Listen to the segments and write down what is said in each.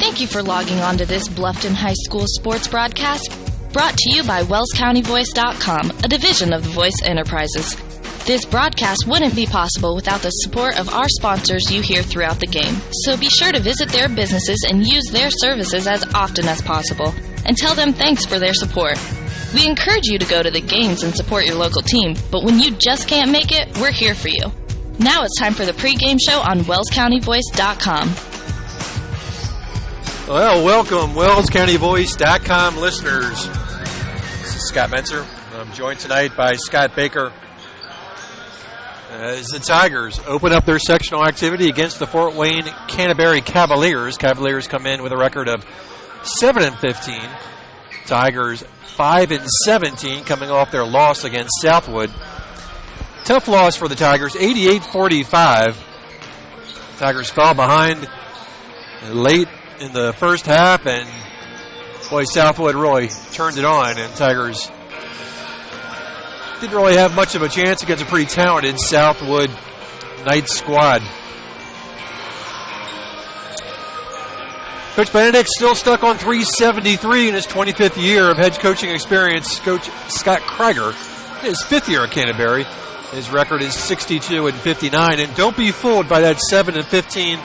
Thank you for logging on to this Bluffton High School sports broadcast, brought to you by WellsCountyVoice.com, a division of the Voice Enterprises. This broadcast wouldn't be possible without the support of our sponsors you hear throughout the game, so be sure to visit their businesses and use their services as often as possible, and tell them thanks for their support. We encourage you to go to the games and support your local team, but when you just can't make it, we're here for you. Now it's time for the pregame show on WellsCountyVoice.com. Well, welcome, WellsCountyVoice.com listeners. This is Scott Menzer. I'm joined tonight by Scott Baker as the Tigers open up their sectional activity against the Fort Wayne Canterbury Cavaliers. Cavaliers come in with a record of 7-15. Tigers 5-17, coming off their loss against Southwood. Tough loss for the Tigers, 88-45. Tigers fell behind late in the first half, and boy, Southwood really turned it on, and Tigers didn't really have much of a chance against a pretty talented Southwood Knights squad. Coach Benedict still stuck on 373 in his 25th year of head coaching experience. Coach Scott Krieger, his 5th year at Canterbury. His record is 62-59, and don't be fooled by that 7-15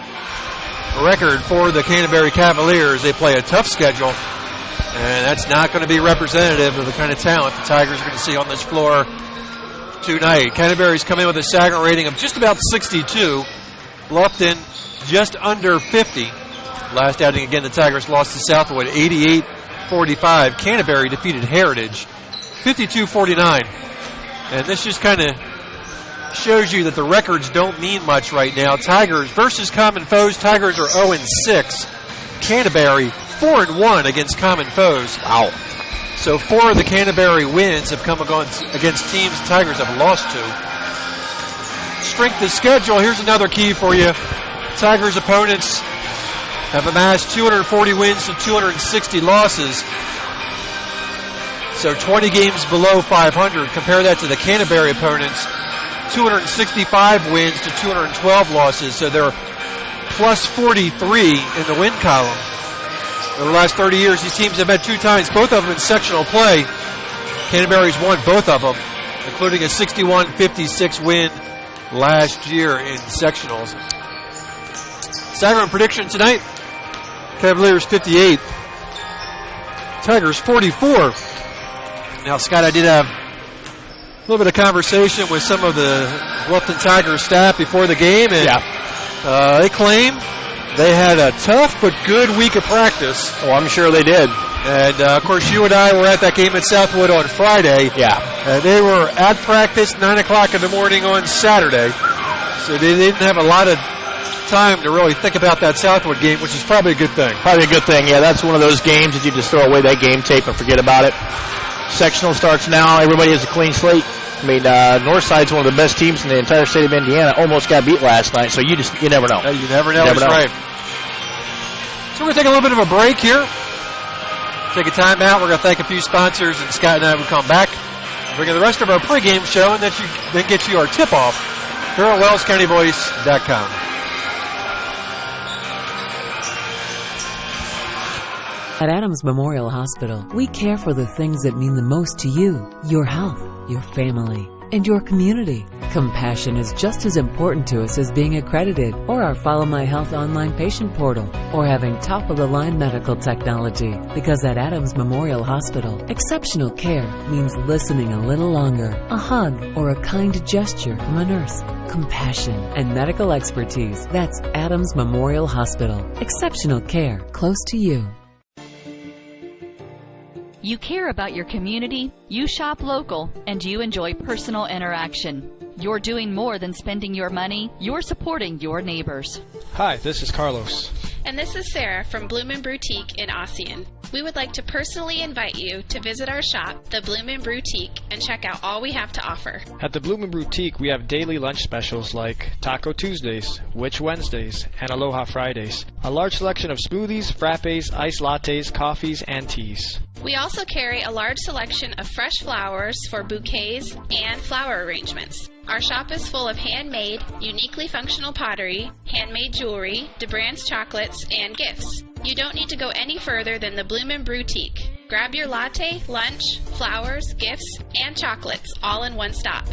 record for the Canterbury Cavaliers. They play a tough schedule, and that's not going to be representative of the kind of talent the Tigers are going to see on this floor tonight. Canterbury's come in with a Sagan rating of just about 62. Bluffton just under 50. Last outing, again, the Tigers lost to Southwood 88-45. Canterbury defeated Heritage 52-49. And this just kind of shows you that the records don't mean much right now. Tigers versus common foes. Tigers are 0-6. Canterbury 4-1 against common foes. Wow. So 4 of the Canterbury wins have come against teams the Tigers have lost to. Strength of schedule, here's another key for you. Tigers' opponents have amassed 240 wins to 260 losses. So 20 games below 500. Compare that to the Canterbury opponents. 265 wins to 212 losses. So they're plus 43 in the win column. Over the last 30 years, these teams have met 2 times, both of them in sectional play. Canterbury's won both of them, including a 61-56 win last year in sectionals. Sagan prediction tonight: Cavaliers 58, Tigers 44. Now, Scott, I did have a little bit of conversation with some of the Bluffton Tigers staff before the game, and they claim they had a tough but good week of practice. Oh, I'm sure they did. And, of course, you and I were at that game at Southwood on Friday. Yeah. And they were at practice 9 o'clock in the morning on Saturday. So they didn't have a lot of time to really think about that Southwood game, which is probably a good thing. Probably a good thing, yeah. That's one of those games that you just throw away that game tape and forget about it. Sectional starts now. Everybody has a clean slate. I mean, Northside's one of the best teams in the entire state of Indiana. Almost got beat last night, so you never know. You never know. That's right. So we're going to take a little bit of a break here. Take a time out. We're going to thank a few sponsors, and Scott and I will come back. Bring in the rest of our pregame show, and then get you our tip-off here at WellsCountyVoice.com. At Adams Memorial Hospital, we care for the things that mean the most to you: your health, your family, and your community. Compassion is just as important to us as being accredited, or our Follow My Health online patient portal, or having top-of-the-line medical technology. Because at Adams Memorial Hospital, exceptional care means listening a little longer, a hug, or a kind gesture from a nurse. Compassion and medical expertise. That's Adams Memorial Hospital. Exceptional care close to you. You care about your community, you shop local, and you enjoy personal interaction. You're doing more than spending your money, you're supporting your neighbors. Hi, this is Carlos. And this is Sarah from Bloomin' Boutique in Ossian. We would like to personally invite you to visit our shop, the Bloomin' Boutique, and check out all we have to offer. At the Bloomin' Boutique, we have daily lunch specials like Taco Tuesdays, Witch Wednesdays, and Aloha Fridays. A large selection of smoothies, frappes, iced lattes, coffees, and teas. We also carry a large selection of fresh flowers for bouquets and flower arrangements. Our shop is full of handmade, uniquely functional pottery, handmade jewelry, DeBrand's chocolates, and gifts. You don't need to go any further than the Bloomin' Boutique. Grab your latte, lunch, flowers, gifts, and chocolates all in one stop.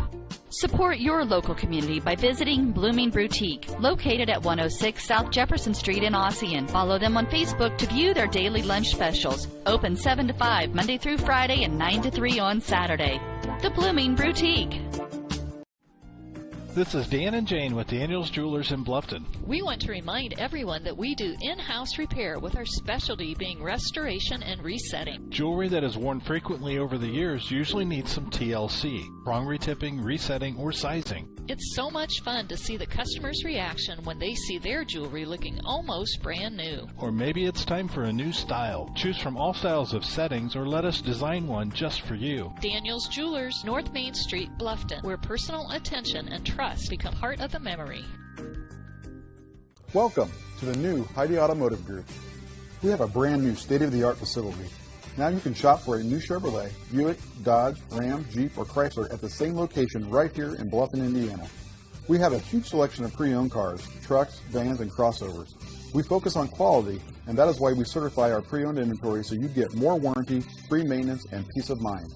Support your local community by visiting Blooming Boutique, located at 106 South Jefferson Street in Ossian. Follow them on Facebook to view their daily lunch specials. Open 7 to 5 Monday through Friday and 9 to 3 on Saturday. The Blooming Boutique. This is Dan and Jane with Daniel's Jewelers in Bluffton. We want to remind everyone that we do in-house repair with our specialty being restoration and resetting. Jewelry that is worn frequently over the years usually needs some TLC, prong retipping, resetting, or sizing. It's so much fun to see the customer's reaction when they see their jewelry looking almost brand new. Or maybe it's time for a new style. Choose from all styles of settings or let us design one just for you. Daniel's Jewelers, North Main Street, Bluffton, where personal attention and trust become part of the memory. Welcome to the new Heidi Automotive Group. We have a brand new state-of-the-art facility. Now you can shop for a new Chevrolet, Buick, Dodge, Ram, Jeep, or Chrysler at the same location right here in Bluffton, Indiana. We have a huge selection of pre-owned cars, trucks, vans, and crossovers. We focus on quality, and that is why we certify our pre-owned inventory so you get more warranty, free maintenance, and peace of mind.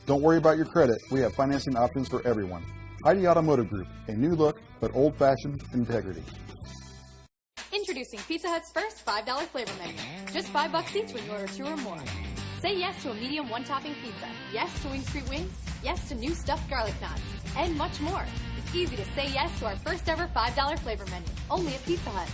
Don't worry about your credit. We have financing options for everyone. Heidi Automotive Group, a new look, but old-fashioned integrity. Introducing Pizza Hut's first $5 flavor menu. Just $5 each when you order 2 or more. Say yes to a medium one-topping pizza. Yes to Wing Street Wings. Yes to new stuffed garlic knots. And much more. It's easy to say yes to our first ever $5 flavor menu. Only at Pizza Hut.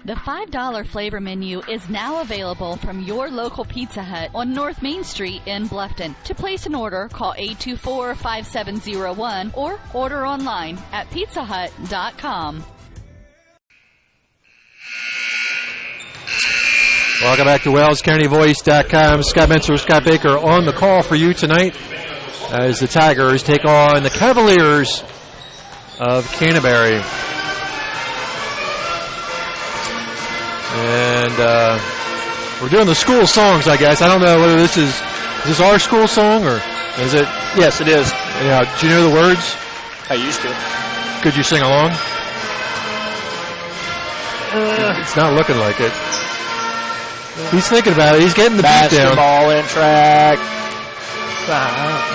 The $5 flavor menu is now available from your local Pizza Hut on North Main Street in Bluffton. To place an order, call 824-5701 or order online at pizzahut.com. Welcome back to WellsCountyVoice.com. Scott Menser, Scott Baker on the call for you tonight as the Tigers take on the Cavaliers of Canterbury. And we're doing the school songs, I guess. I don't know whether is this our school song or is it? Yes, it is. Yeah. Do you know the words? I used to. Could you sing along? It's not looking like it. He's thinking about it. He's getting the beat down. Basketball and track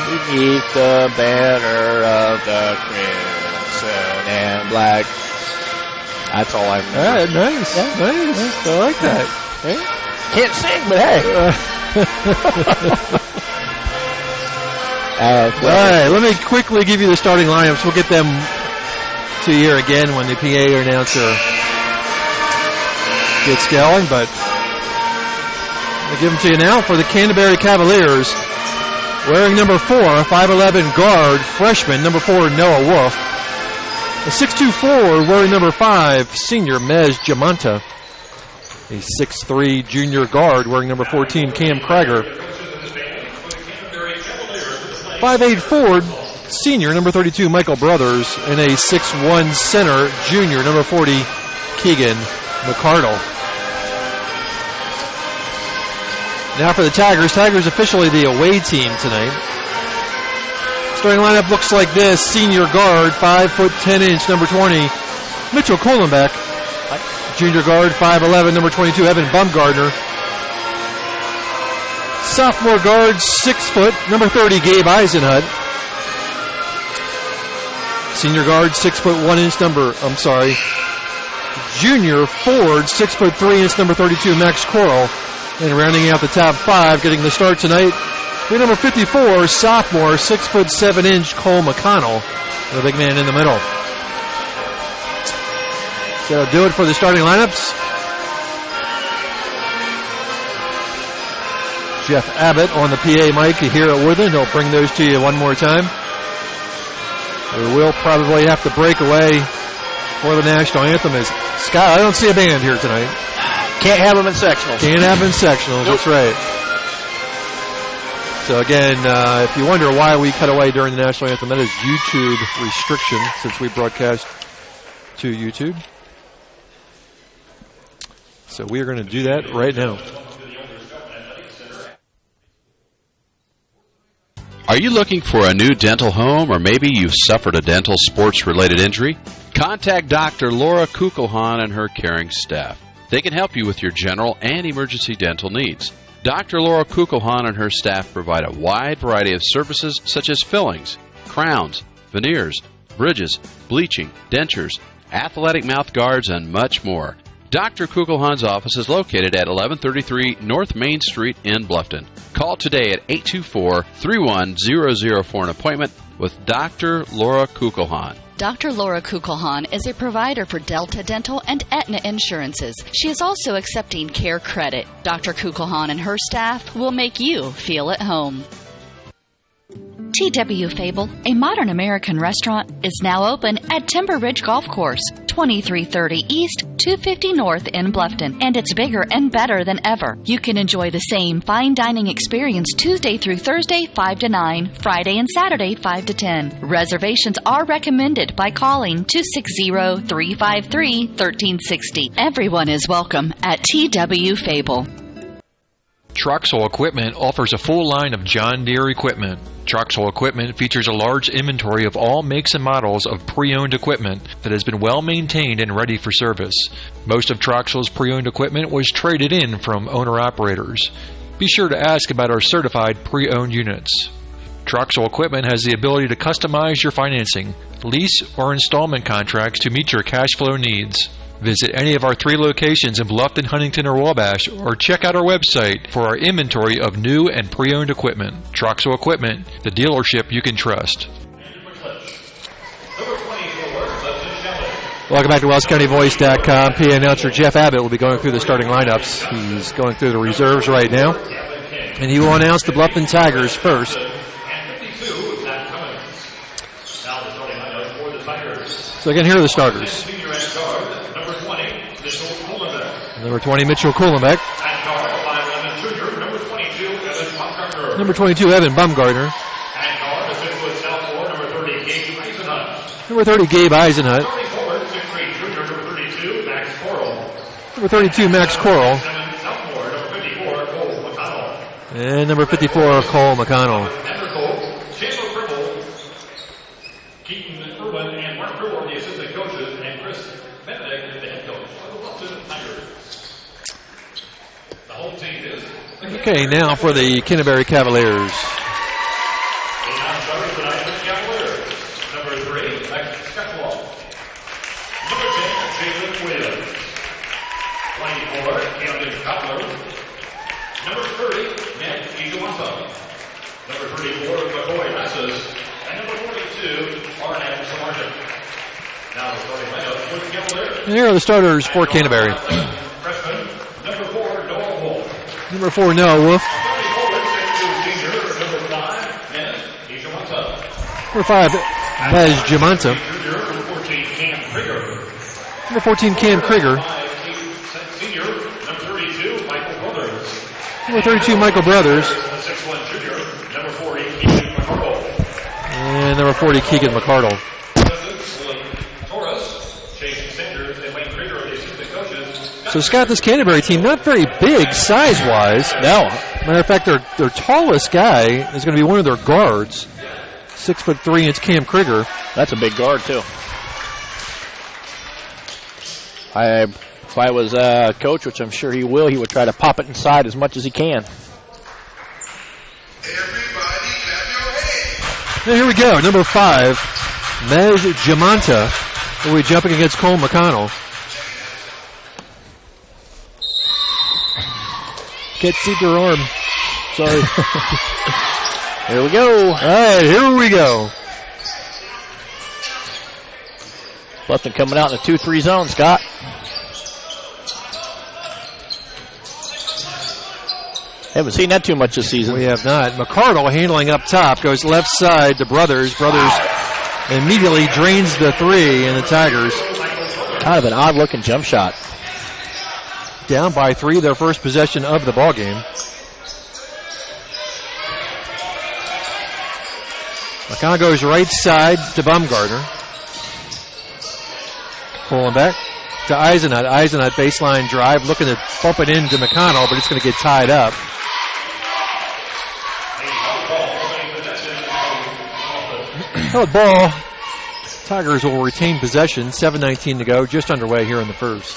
beneath the banner of the crimson and black. That's all I remember. Nice. Yeah. Nice. I like that. Hey? Can't sing, but hey. All right, let me quickly give you the starting lineups. We'll get them to you again when the PA announcer gets going, but I'll give them to you now for the Canterbury Cavaliers. Wearing number 4, 5'11" guard, freshman, number 4, Noah Wolf. A 6'2" forward wearing number 5, senior Mez Jamanta. A 6'3" junior guard wearing number 14, Cam Krieger. 5'8" forward, senior number 32, Michael Brothers. And a 6'1" center, junior number 40, Keegan McCardle. Now for the Tigers. Tigers officially the away team tonight. Starting lineup looks like this. Senior guard, 5'10", number 20, Mitchell Kohlenbeck. Junior guard, 5'11", number 22, Evan Bumgardner. Sophomore guard, 6 foot, number 30, Gabe Eisenhut. Senior guard, 6'1", junior forward, 6'3", number 32, Max Coral. And rounding out the top 5, getting the start tonight, we're number 54, sophomore, 6'7", Cole McConnell, the big man in the middle. So that'll do it for the starting lineups. Jeff Abbott on the PA mic here at Woodlan. He'll bring those to you one more time. We will probably have to break away for the national anthem. As Scott, I don't see a band here tonight. Can't have them in sectionals. Can't have them in sectionals, nope. That's right. So again, if you wonder why we cut away during the national anthem, that is YouTube restriction since we broadcast to YouTube. So we are going to do that right now. Are you looking for a new dental home, or maybe you've suffered a dental sports-related injury? Contact Dr. Laura Kukulhan and her caring staff. They can help you with your general and emergency dental needs. Dr. Laura Kugelhahn and her staff provide a wide variety of services such as fillings, crowns, veneers, bridges, bleaching, dentures, athletic mouth guards, and much more. Dr. Kugelhahn's office is located at 1133 North Main Street in Bluffton. Call today at 824-31000 for an appointment with Dr. Laura Kugelhahn. Dr. Laura Kugelhahn is a provider for Delta Dental and Aetna insurances. She is also accepting Care Credit. Dr. Kugelhahn and her staff will make you feel at home. T.W. Fable, a modern American restaurant, is now open at Timber Ridge Golf Course, 2330 East, 250 North in Bluffton, and it's bigger and better than ever. You can enjoy the same fine dining experience Tuesday through Thursday, 5 to 9, Friday and Saturday, 5 to 10. Reservations are recommended by calling 260-353-1360. Everyone is welcome at T.W. Fable. Troxel Equipment offers a full line of John Deere equipment. Troxel Equipment features a large inventory of all makes and models of pre-owned equipment that has been well maintained and ready for service. Most of Troxel's pre-owned equipment was traded in from owner-operators. Be sure to ask about our certified pre-owned units. Troxel Equipment has the ability to customize your financing, lease, or installment contracts to meet your cash flow needs. Visit any of our 3 locations in Bluffton, Huntington, or Wabash, or check out our website for our inventory of new and pre-owned equipment. Troxel Equipment, the dealership you can trust. Welcome back to WellsCountyVoice.com. PA announcer Jeff Abbott will be going through the starting lineups. He's going through the reserves right now, and he will announce the Bluffton Tigers first. So again, here are the starters. Number 20, Mitchell Kuhlenbeck. Number 22, Evan Baumgartner. Number 30, Gabe Eisenhut. Number 32, Max Coral. And number 54, Cole McConnell. Okay, now for the Canterbury Cavaliers. Number 3, Max Scutwall. Number 10, Jalen Williams. 24, Camden Cutler. Number 30, Matt Ijuwasa. Number 34, McCoy Masses. And number 42, Arnett Samarja. Now the starting lineup for the Cavaliers. And here are the starters for Canterbury. Freshman, number 4, Noah Wolf. Number 4, Noah Wolf. Number 5, Bez Jamanta. Number 14, Cam Krieger. Number 32, Michael Brothers. And number 40, Keegan McCardle. So, Scott, this Canterbury team, not very big size-wise. No. Matter of fact, their tallest guy is going to be one of their guards. 6'3", and it's Cam Krieger. That's a big guard, too. If I was a coach, which I'm sure he will, he would try to pop it inside as much as he can. Now, here we go. Number 5, Mej Jamanta. Will be jumping against Cole McConnell. Can't see your arm. Sorry. Here we go. All right, here we go. Bluffton coming out in a 2-3 zone, Scott. Haven't seen that too much this season. We have not. McCardle handling up top, goes left side to Brothers. Brothers immediately drains the 3, and the Tigers. Kind of an odd-looking jump shot. Down by 3, their first possession of the ball game. McConnell goes right side to Baumgartner. Pulling back to Eisenhut. Eisenhut baseline drive, looking to bump it into McConnell, but it's going to get tied up. Held ball. Tigers will retain possession. 7:19 to go, just underway here in the first.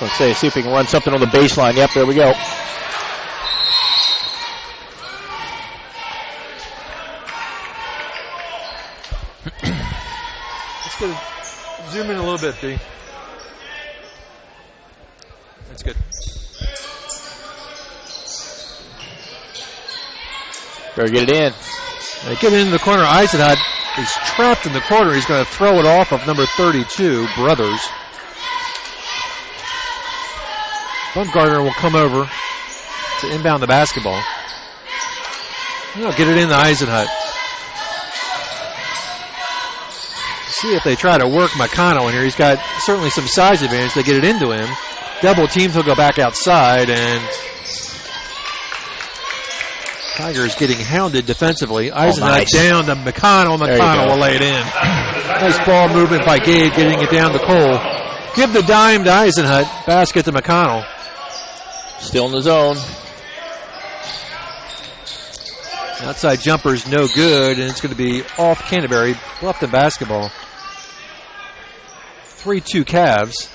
Let's see if we can run something on the baseline. Yep, there we go. Let's go. Zoom in a little bit, B. That's good. Better get it in. They get it into the corner. Eisenhut is trapped in the corner. He's going to throw it off of number 32, Brothers. Bumgarner will come over to inbound the basketball. He'll get it in the Eisenhut. See if they try to work McConnell in here. He's got certainly some size advantage. They get it into him. Double teams will go back outside, and Tigers getting hounded defensively. Eisenhut down to McConnell. McConnell will lay it in. Nice ball movement by Gabe, getting it down to Cole. Give the dime to Eisenhut. Basket to McConnell. Still in the zone. Outside jumper's no good, and it's going to be off Canterbury. Bluffton basketball. 3-2 Cavs.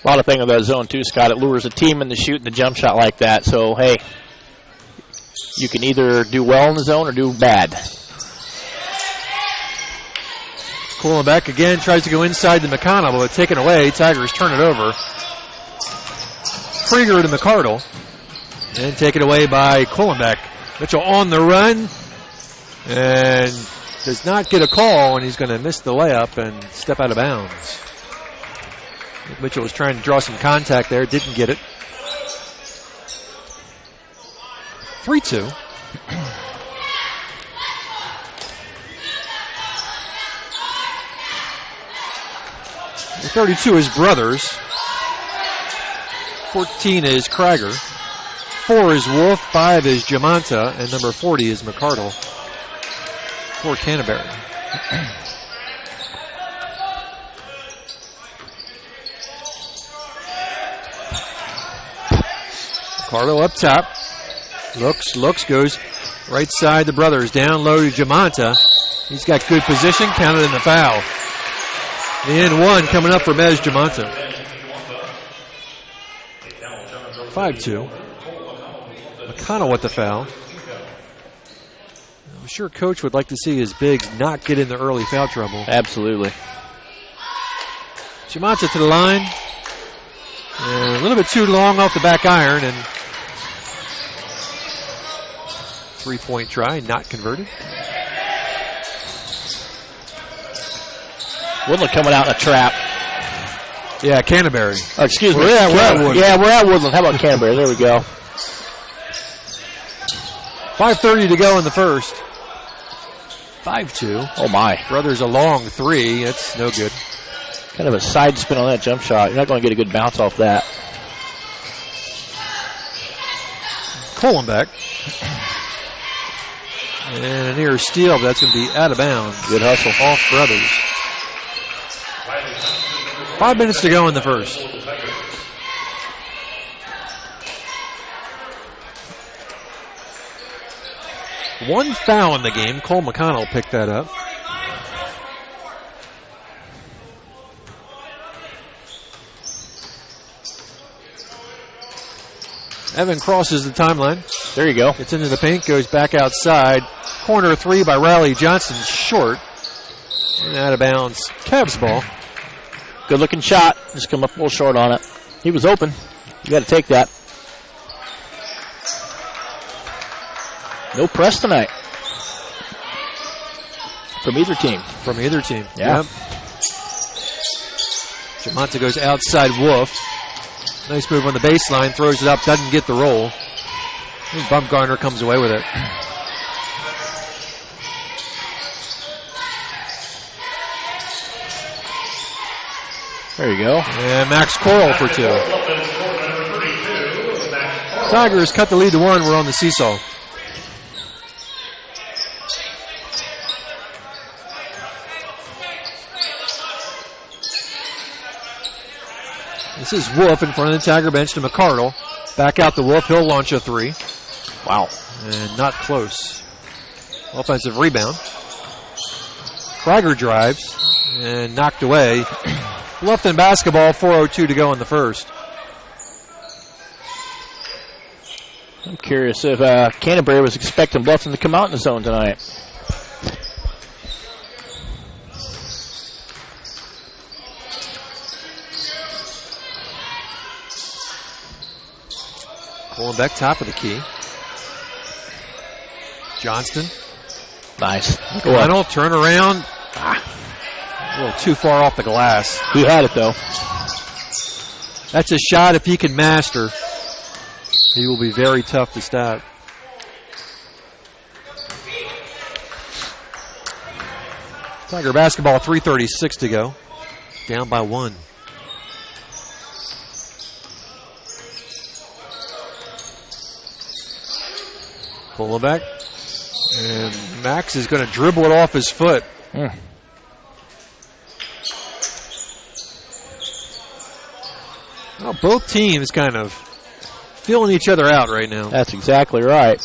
A lot of thing with that zone, too, Scott. It lures a team into shooting the jump shot like that. So, hey, you can either do well in the zone or do bad. Pulling back again, tries to go inside to McConnell, but taken away. Tigers turn it over. Krieger to McCardle. And taken away by Kohlenbeck. Mitchell on the run. And does not get a call, and he's going to miss the layup and step out of bounds. Mitchell was trying to draw some contact there. Didn't get it. 3-2. The 32 is Brothers. 14 is Krieger. 4 is Wolf. 5 is Jamanta. And number 40 is McCardle for Canterbury. McCardle up top. Looks, goes right side to Brothers. Down low to Jamanta. He's got good position. Counted in the foul. The N1 coming up for Mez Jamanta. 5-2. McConnell with the foul. I'm sure Coach would like to see his bigs not get into early foul trouble. Absolutely. Jamanta to the line. And a little bit too long off the back iron, and three-point try, not converted. Woodlan coming out in a trap. Yeah, Canterbury. Oh, excuse me. We're at Woodlan. Yeah, we're at Woodlan. How about Canterbury? There we go. 5:30 to go in the first. 5-2. Oh, my. Brothers a long three. That's no good. Kind of a side spin on that jump shot. You're not going to get a good bounce off that. Kohlenbeck. And a near steal, but that's going to be out of bounds. Good hustle. Off Brothers. 5 minutes to go in the first. One foul in the game. Cole McConnell picked that up. Evan crosses the timeline. There you go. Gets into the paint, goes back outside. Corner three by Riley Johnson, short. And out of bounds. Cavs ball. Good looking shot. Just come up a little short on it. He was open. You got to take that. No press tonight. From either team. Yeah. Yep. Jamanta goes outside Wolf. Nice move on the baseline. Throws it up. Doesn't get the roll. Bumgarner comes away with it. There you go. And Max Coral for two. Tigers cut the lead to one. We're on the seesaw. This is Wolf in front of the Tiger bench to McCardle. Back out to Wolf. He'll launch a three. Wow. And not close. Offensive rebound. Krieger drives and knocked away. Bluffton basketball, 4:02 to go in the first. I'm curious if Canterbury was expecting Bluffton to come out in the zone tonight. Pulling back top of the key. Johnston. Nice. Lionel, turn around. A little too far off the glass. He had it, though. That's a shot if he can master. He will be very tough to stop. Tiger basketball, 3:36 to go. Down by 1. Pull it back. And Max is going to dribble it off his foot. Well, both teams kind of feeling each other out right now. That's exactly right.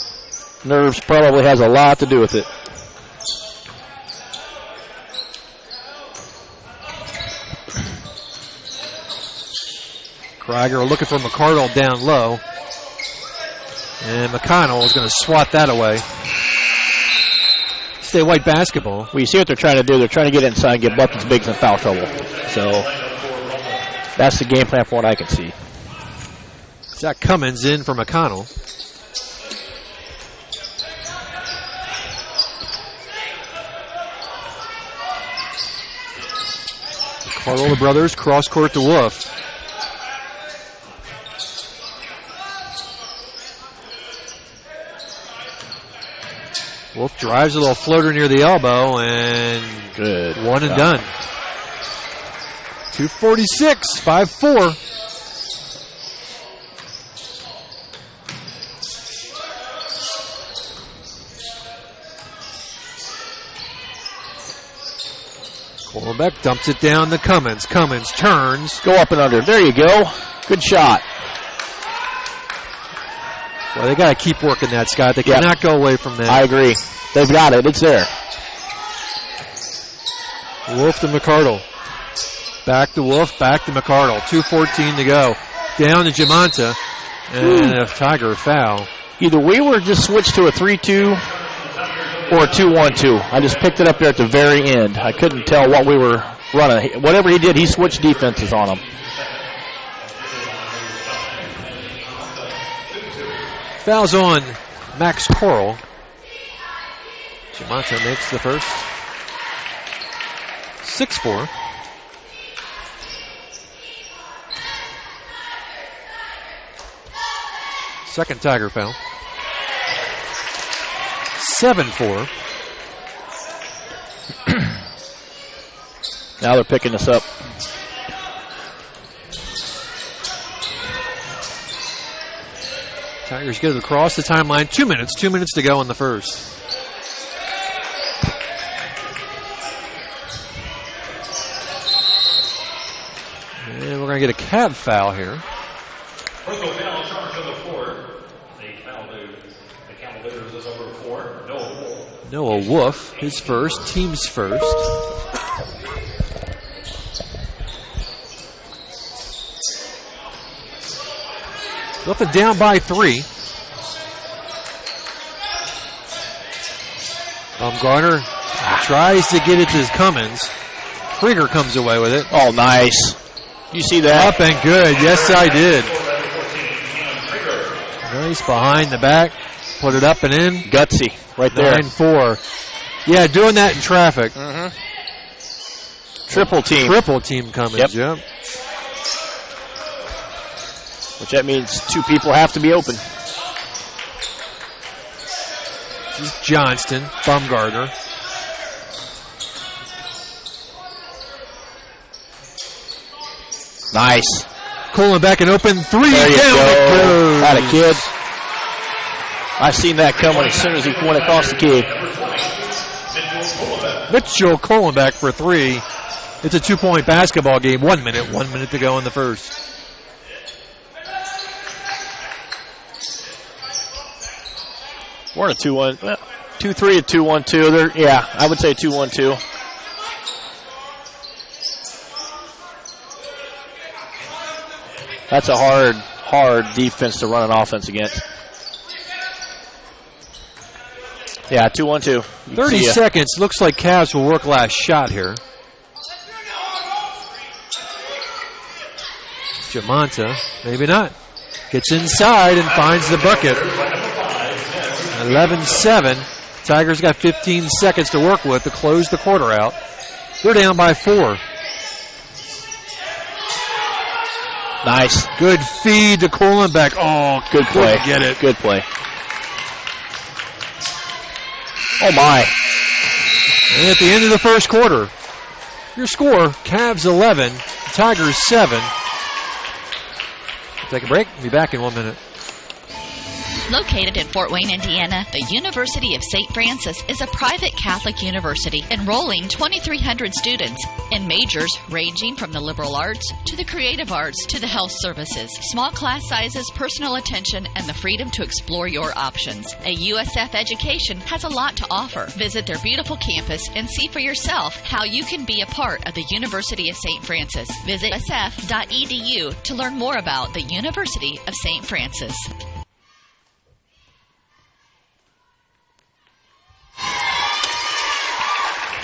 Nerves probably has a lot to do with it. Krieger looking for McCardle down low. And McConnell is going to swat that away. Stay white basketball. Well, you see what they're trying to do. They're trying to get inside and get Bluffton's bigs in foul trouble. So that's the game plan from what I can see. Zach Cummins in for McConnell. McCardle, the brothers, cross court to Wolf. Wolf drives a little floater near the elbow, and good. One and done. 2:46, 5-4. Cornerback dumps it down to Cummins. Cummins turns. Go up and under. There you go. Good shot. Well, they got to keep working that, Scott. They cannot go away from that. I agree. They've got it. It's there. Wolf to McCardle. Back to Wolf, back to McCardle. 2:14 to go. Down to Jamonta. And a Tiger foul. Either we were just switched to a 3-2 or a 2-1-2. I just picked it up there at the very end. I couldn't tell what we were running. Whatever he did, he switched defenses on him. Fouls on Max Coral. Jamonta makes the first. 6-4. Second Tiger foul. 7-4. Now they're picking this up. Tigers get it across the timeline. 2 minutes. 2 minutes to go in the first. And we're going to get a cab foul here. Personal foul, charge on the floor. The foul to the Camel Bitters is over 4. Noah Wolf, his first, team's first. Bluffton down by 3. Garner tries to get it to Cummins. Krieger comes away with it. Oh, nice. You see that? Up and good. Yes, I did. Nice behind the back. Put it up and in. Gutsy right there. 9-4. Yeah, doing that in traffic. Triple team. Triple team Cummins, yep. Which that means 2 people have to be open. This is Johnston, Baumgartner. Nice. Pulling back and open 3. There you down go. it goes. Had a kid. I seen that coming as soon as he went across the key. Mitchell Kohlenbeck for 3. It's a 2-point basketball game. 1 minute. 1 minute to go in the first. We're in a 2-1. 2-3 and 2-1-2. Yeah, I would say 2-1-2. That's a hard defense to run an offense against. Yeah, 2-1-2. 30 seconds. Looks like Cavs will work last shot here. Jamonta, maybe not. Gets inside and finds the bucket. 11-7. Tigers got 15 seconds to work with to close the quarter out. They're down by 4. Nice. Good feed to Kohlenbeck. Oh, good play. Get it. Good play. Oh, my. And at the end of the first quarter, your score, Cavs 11, Tigers 7. Take a break. We'll be back in 1 minute. Located in Fort Wayne, Indiana, the University of St. Francis is a private Catholic university enrolling 2,300 students in majors ranging from the liberal arts to the creative arts to the health services. Small class sizes, personal attention, and the freedom to explore your options. A USF education has a lot to offer. Visit their beautiful campus and see for yourself how you can be a part of the University of St. Francis. Visit usf.edu to learn more about the University of St. Francis.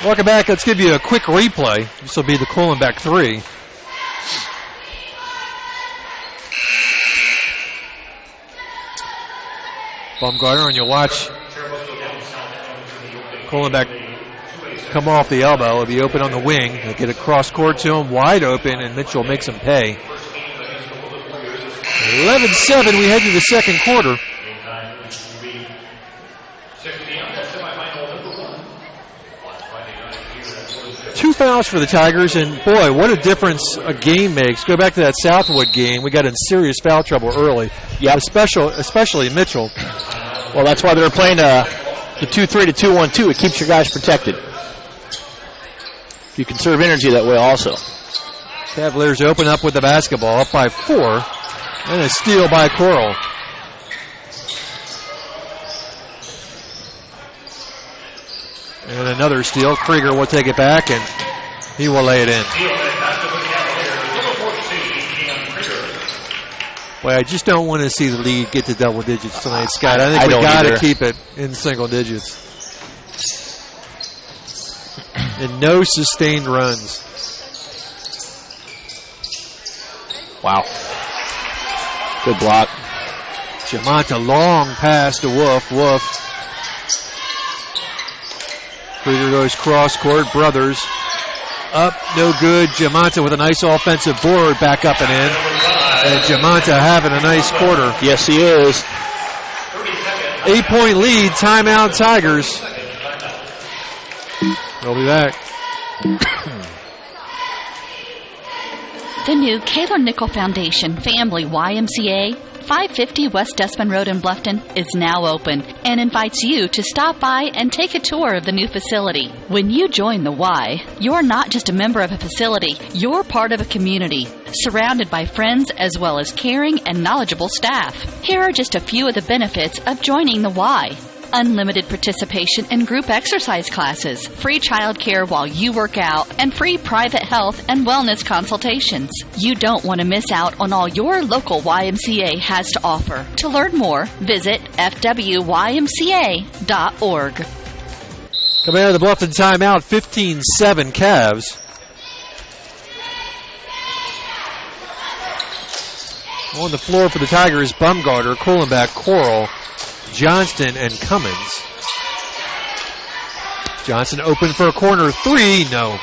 Welcome back. Let's give you a quick replay. This will be the Kohlenbeck 3. Baumgartner, and you'll watch Kohlenbeck come off the elbow. It'll be open on the wing. They'll get a cross court to him, wide open, and Mitchell makes him pay. 11-7. We head to the second quarter. 2 fouls for the Tigers, and boy, what a difference a game makes. Go back to that Southwood game. We got in serious foul trouble early. Yeah, especially Mitchell. Well, that's why they're playing the 2-3 to 2-1-2. It keeps your guys protected. You conserve energy that way also. Cavaliers open up with the basketball, up by 4, and a steal by Coral. And another steal. Krieger will take it back, and he will lay it in. Well, I just don't want to see the lead get to double digits tonight, Scott. I think we got to keep it in single digits. And no sustained runs. Wow. Good block. Jamonta, long pass to Wolf. Wolf. Krieger goes cross court. Brothers up, no good. Jamonta with a nice offensive board, back up and in. And Jamonta having a nice quarter. Yes, he is. 8-point lead. Timeout, Tigers. We'll be back. The new Kayla Nickel Foundation Family YMCA, 550 West Desmond Road in Bluffton, is now open and invites you to stop by and take a tour of the new facility. When you join the Y, you're not just a member of a facility, you're part of a community, surrounded by friends as well as caring and knowledgeable staff. Here are just a few of the benefits of joining the Y. Unlimited participation in group exercise classes, free child care while you work out, and free private health and wellness consultations. You don't want to miss out on all your local YMCA has to offer. To learn more, visit fwymca.org. Coming out of the Bluffton timeout, 15-7 Cavs. On the floor for the Tigers, Baumgartner, Kohlenbeck, Coral, Johnston, and Cummins. Johnson open for a corner 3. No.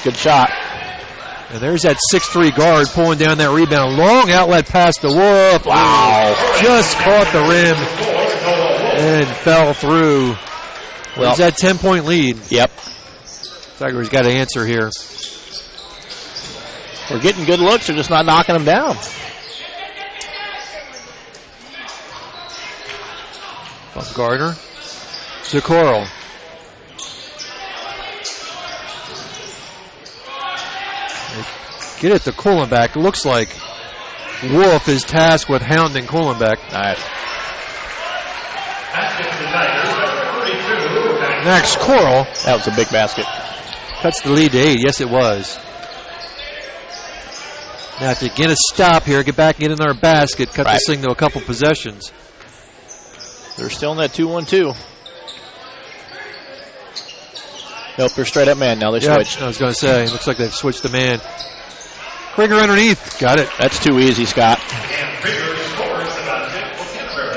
Good shot. And there's that 6'3" guard pulling down that rebound. Long outlet pass to Wolf. Wow. Just caught the rim and fell through. Well, is that 10-point lead? Yep. Tigers got to answer here. We're getting good looks. They're just not knocking them down. Gardner to Coral. Get it to Kohlenbeck. Looks like Wolf is tasked with hounding Kohlenbeck. Nice. Next, Coral. That was a big basket. Cuts the lead to 8. Yes, it was. Now, if you get a stop here, get back and get in our basket, cut this thing to a couple possessions. They're still in that 2-1-2. Nope, they're straight up man now. They switched. I was going to say, looks like they've switched the man. Krieger underneath. Got it. That's too easy, Scott.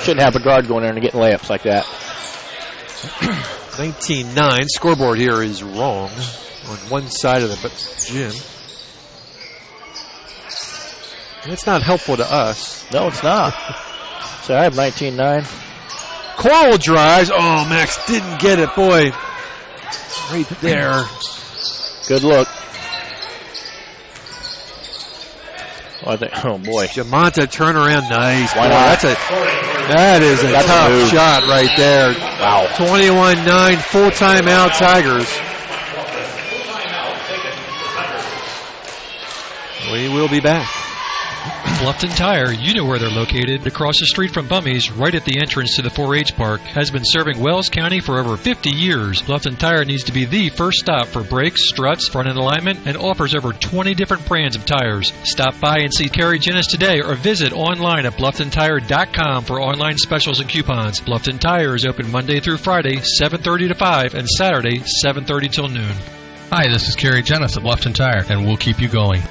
Shouldn't have a guard going there and getting layups like that. 19-9. Scoreboard here is wrong on one side of the gym. It's not helpful to us. No, it's not. So I have 19-9. Coral drives. Oh, Max didn't get it. Boy, right there. Good look. Oh boy. Jamonta turnaround. Nice. Why not? That is a tough shot right there. Wow. 21-9. Full timeout Tigers. We will be back. Bluffton Tire, you know where they're located. Across the street from Bummy's, right at the entrance to the 4-H park, has been serving Wells County for over 50 years. Bluffton Tire needs to be the first stop for brakes, struts, front end alignment, and offers over 20 different brands of tires. Stop by and see Kerry Jennis today or visit online at BlufftonTire.com for online specials and coupons. Bluffton Tire is open Monday through Friday, 7:30 to 5, and Saturday, 7:30 till noon. Hi, this is Kerry Jennis at Bluffton Tire, and we'll keep you going.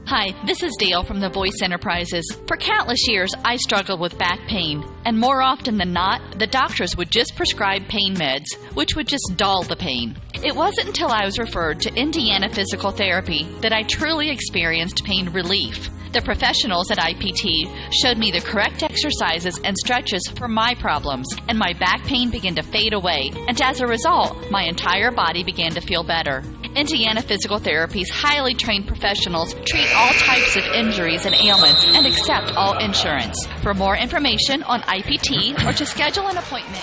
Hi, this is Dale from the Voice Enterprises. For countless years, I struggled with back pain, and more often than not, the doctors would just prescribe pain meds, which would just dull the pain. It wasn't until I was referred to Indiana Physical Therapy that I truly experienced pain relief. The professionals at IPT showed me the correct exercises and stretches for my problems, and my back pain began to fade away, and as a result, my entire body began to feel better. Indiana Physical Therapy's highly trained professionals treat all types of injuries and ailments and accept all insurance. For more information on IPT or to schedule an appointment.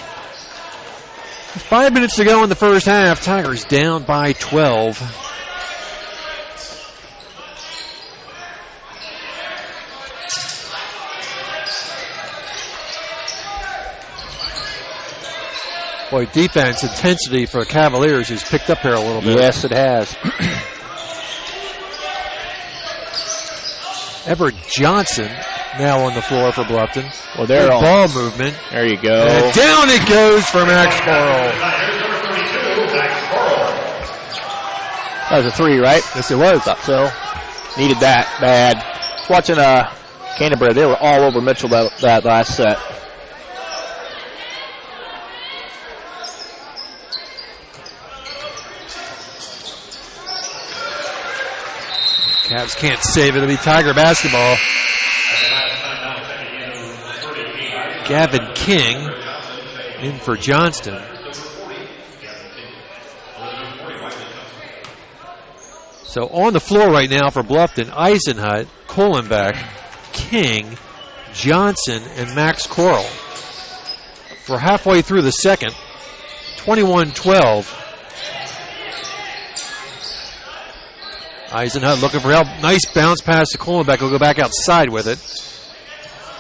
5 minutes to go in the first half. Tigers down by 12. Boy, defense intensity for Cavaliers has picked up here a little bit. Yes, it has. Everett Johnson now on the floor for Bluffton. Well, they're good ball movement. There you go. And down it goes for Max Coral. That was a three, right? Yes, it was. Thought so. Needed that bad. Watching Canterbury, they were all over Mitchell that last set. Cavs can't save it. It'll be Tiger basketball. Gavin King in for Johnston. So on the floor right now for Bluffton, Eisenhut, Kohlenbeck, King, Johnson, and Max Coral. We're halfway through the second. 21-12. Eisenhut looking for help. Nice bounce pass to Kohlenbeck. He'll go back outside with it.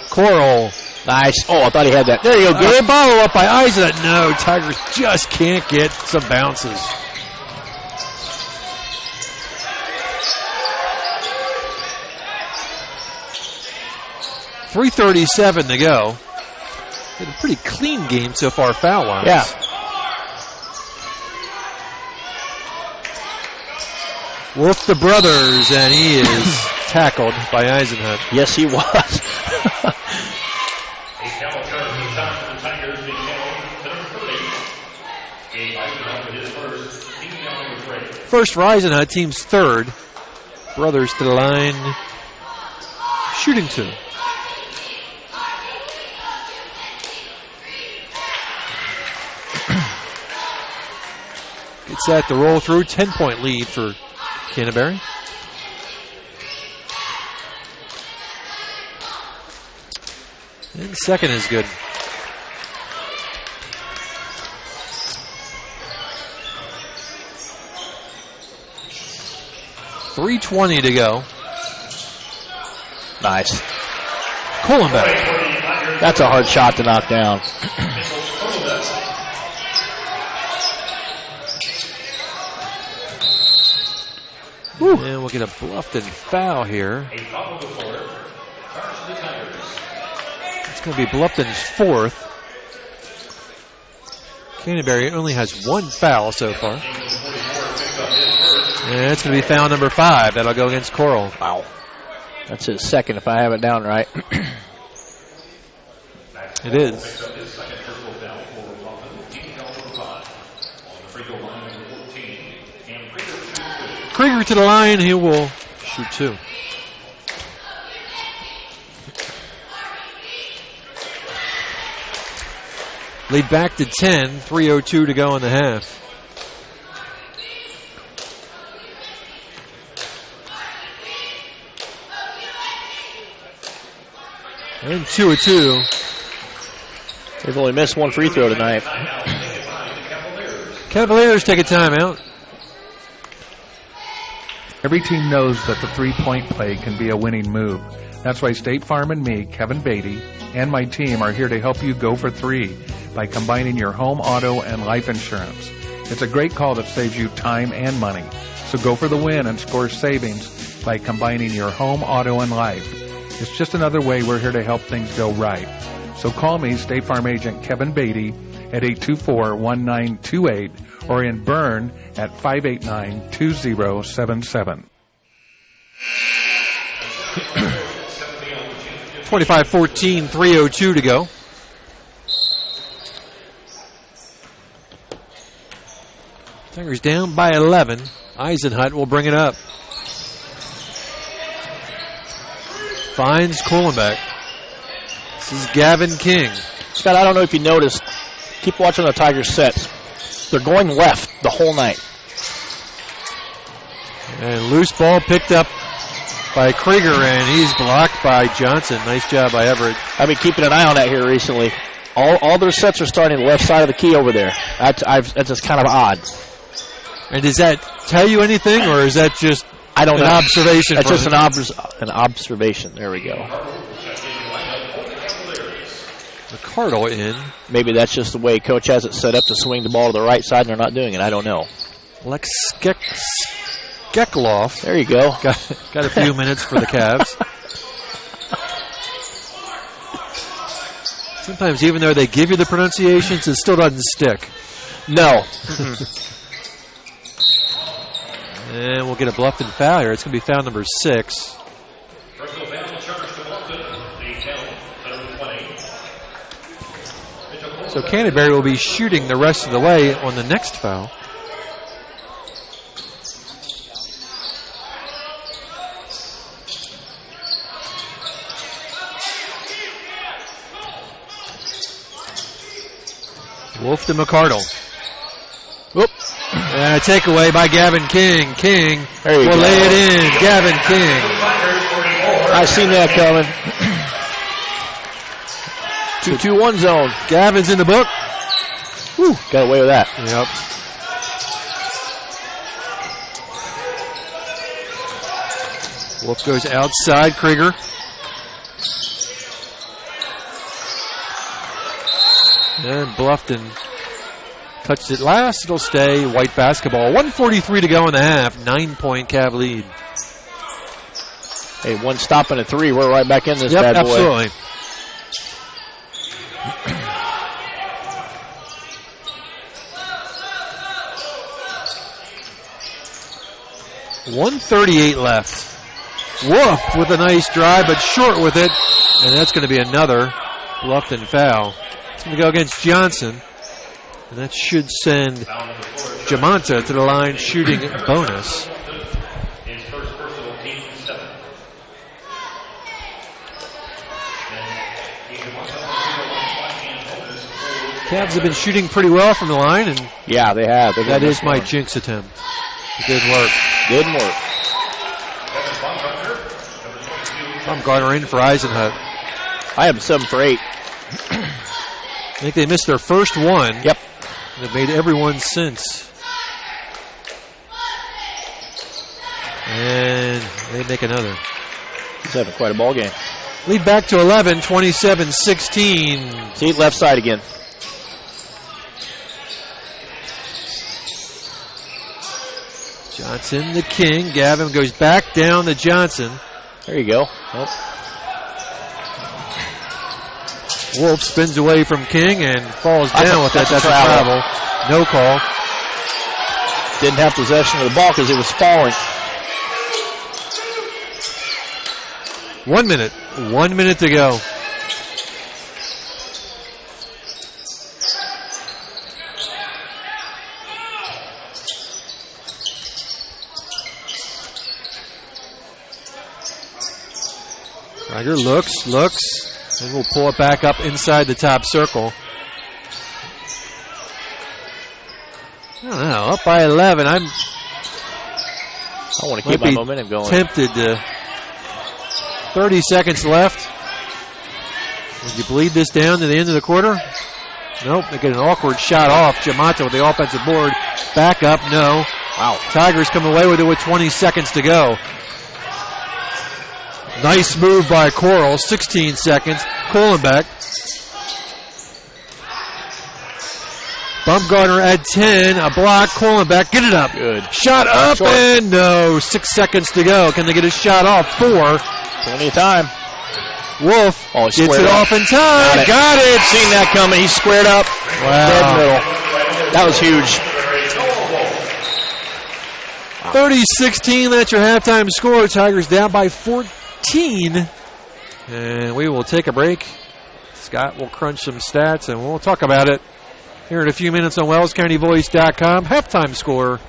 Coral. Nice. Oh, I thought he had that. There you go. Good follow up by Eisenhut. No, Tigers just can't get some bounces. .337 to go. Had a pretty clean game so far foul-wise. Yeah. Wolf the brothers, and he is tackled by Eisenhut. Yes, he was. First for Eisenhut, team's third. Brothers to the line, shooting two. Gets that to roll through. 10-point lead for Canterbury. And second is good. .320 to go. Nice. Kohlenbeck. That's a hard shot to knock down. And we'll get a Bluffton foul here. It's going to be Bluffton's fourth. Canterbury only has one foul so far. And it's going to be foul number 5. That'll go against Coral. Wow. That's his second if I have it down right. It is. Krieger to the line. He will shoot 2. Lead back to 10. 3:02 to go in the half. And 2 of 2. They've only missed one free throw tonight. Cavaliers take a timeout. Every team knows that the three-point play can be a winning move. That's why State Farm and me, Kevin Beatty, and my team are here to help you go for 3 by combining your home, auto, and life insurance. It's a great call that saves you time and money. So go for the win and score savings by combining your home, auto, and life. It's just another way we're here to help things go right. So call me, State Farm Agent Kevin Beatty, at 824-1928 or in Bern at 589-2077. 25-14, 3:02 to go. Tigers down by 11. Eisenhut will bring it up. Finds Kohlenbeck. This is Gavin King. Scott, I don't know if you noticed. Keep watching the Tigers sets. They're going left the whole night. And loose ball picked up by Krieger, and he's blocked by Johnson. Nice job by Everett. I've been keeping an eye on that here recently. All their sets are starting the left side of the key over there. That's just kind of odd. And does that tell you anything, or is that just an observation? That's just an observation. There we go. McCardle in. Maybe that's just the way Coach has it set up to swing the ball to the right side, and they're not doing it. I don't know. Lex Gekloff. There you go. Got a few minutes for the Cavs. Sometimes, even though they give you the pronunciations, it still doesn't stick. No. And we'll get a Bluffton foul here. It's going to be foul number 6. So Canterbury will be shooting the rest of the way on the next foul. Wolf to McCardle. Whoop. And a takeaway by Gavin King. King will lay it in. Gavin King. I seen that coming. 2-2-1 zone. Gavin's in the book. Whew, got away with that. Yep. Wolf goes outside. Krieger. And Bluffton touched it last. It'll stay white basketball. 1:43 to go in the half. 9-point Cav lead. Hey, one stop and a 3. We're right back in this bad boy. Absolutely. .138 left. Wolf with a nice drive, but short with it. And that's going to be another Bluffton foul. It's going to go against Johnson. And that should send Jamonta to the line shooting bonus. Cavs have been shooting pretty well from the line, and yeah, they have. That is my jinx attempt. It did work. Didn't work. Baumgartner in for Eisenhut. I have 7 for 8. I think they missed their first one. Yep. They've made every one since. And they make another. He's having quite a ball game. Lead back to 11, 27-16. See, left side again. Johnson, the King. Gavin goes back down to Johnson. There you go. Oh. Wolf spins away from King and falls down with that. That's a travel. No call. Didn't have possession of the ball because it was falling. 1 minute. 1 minute to go. Tiger looks, and we'll pull it back up inside the top circle. I don't know, up by 11. I want to keep my momentum going. Tempted to. 30 seconds left. Would you bleed this down to the end of the quarter? Nope, they get an awkward shot off. Giammato with the offensive board. Back up, no. Wow. Tigers come away with it with 20 seconds to go. Nice move by Coral, 16 seconds. Kohlenbeck. Bumgarner at 10, a block. Kohlenbeck, get it up. Good. Shot up short. And no, 6 seconds to go. Can they get a shot off? 4. Plenty of time. Wolf gets it off in time. Got it. Seen that coming. He squared up. Wow. Dead middle. That was huge. 30-16, that's your halftime score. Tigers down by 14. And we will take a break. Scott will crunch some stats, and we'll talk about it here in a few minutes on WellsCountyVoice.com. Halftime score,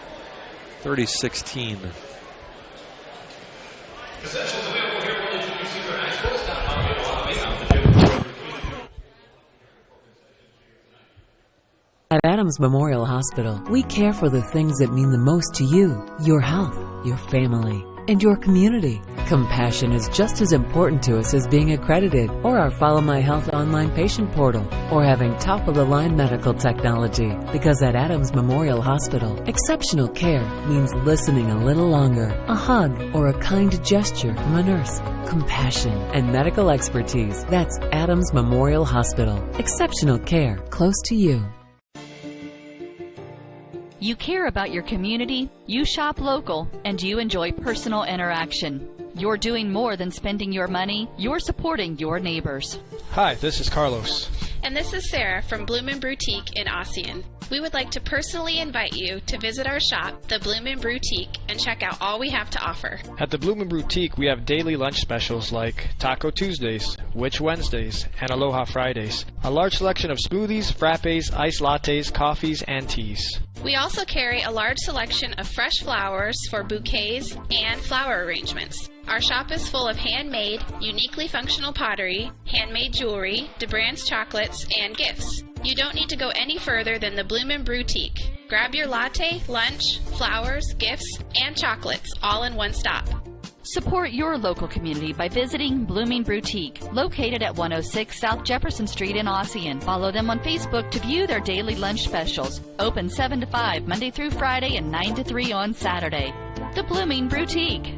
30-16. At Adams Memorial Hospital, we care for the things that mean the most to you, your health, your family, and your community. Compassion is just as important to us as being accredited, or our Follow My Health online patient portal, or having top-of-the-line medical technology. Because at Adams Memorial Hospital, exceptional care means listening a little longer, a hug, or a kind gesture from a nurse. Compassion and medical expertise. That's Adams Memorial Hospital. Exceptional care close to you. You care about your community, you shop local, and you enjoy personal interaction. You're doing more than spending your money, you're supporting your neighbors. Hi, this is Carlos. And this is Sarah from Bloomin' Boutique in Ossian. We would like to personally invite you to visit our shop, the Bloomin' Boutique, and check out all we have to offer. At the Bloomin' Boutique, we have daily lunch specials like Taco Tuesdays, Witch Wednesdays, and Aloha Fridays. A large selection of smoothies, frappes, iced lattes, coffees, and teas. We also carry a large selection of fresh flowers for bouquets and flower arrangements. Our shop is full of handmade, uniquely functional pottery, handmade jewelry, DeBrand's chocolates, and gifts. You don't need to go any further than the Bloomin' Boutique. Grab your latte, lunch, flowers, gifts, and chocolates all in one stop. Support your local community by visiting Blooming Boutique, located at 106 South Jefferson Street in Ossian. Follow them on Facebook to view their daily lunch specials. Open 7 to 5 Monday through Friday and 9 to 3 on Saturday. The Blooming Boutique.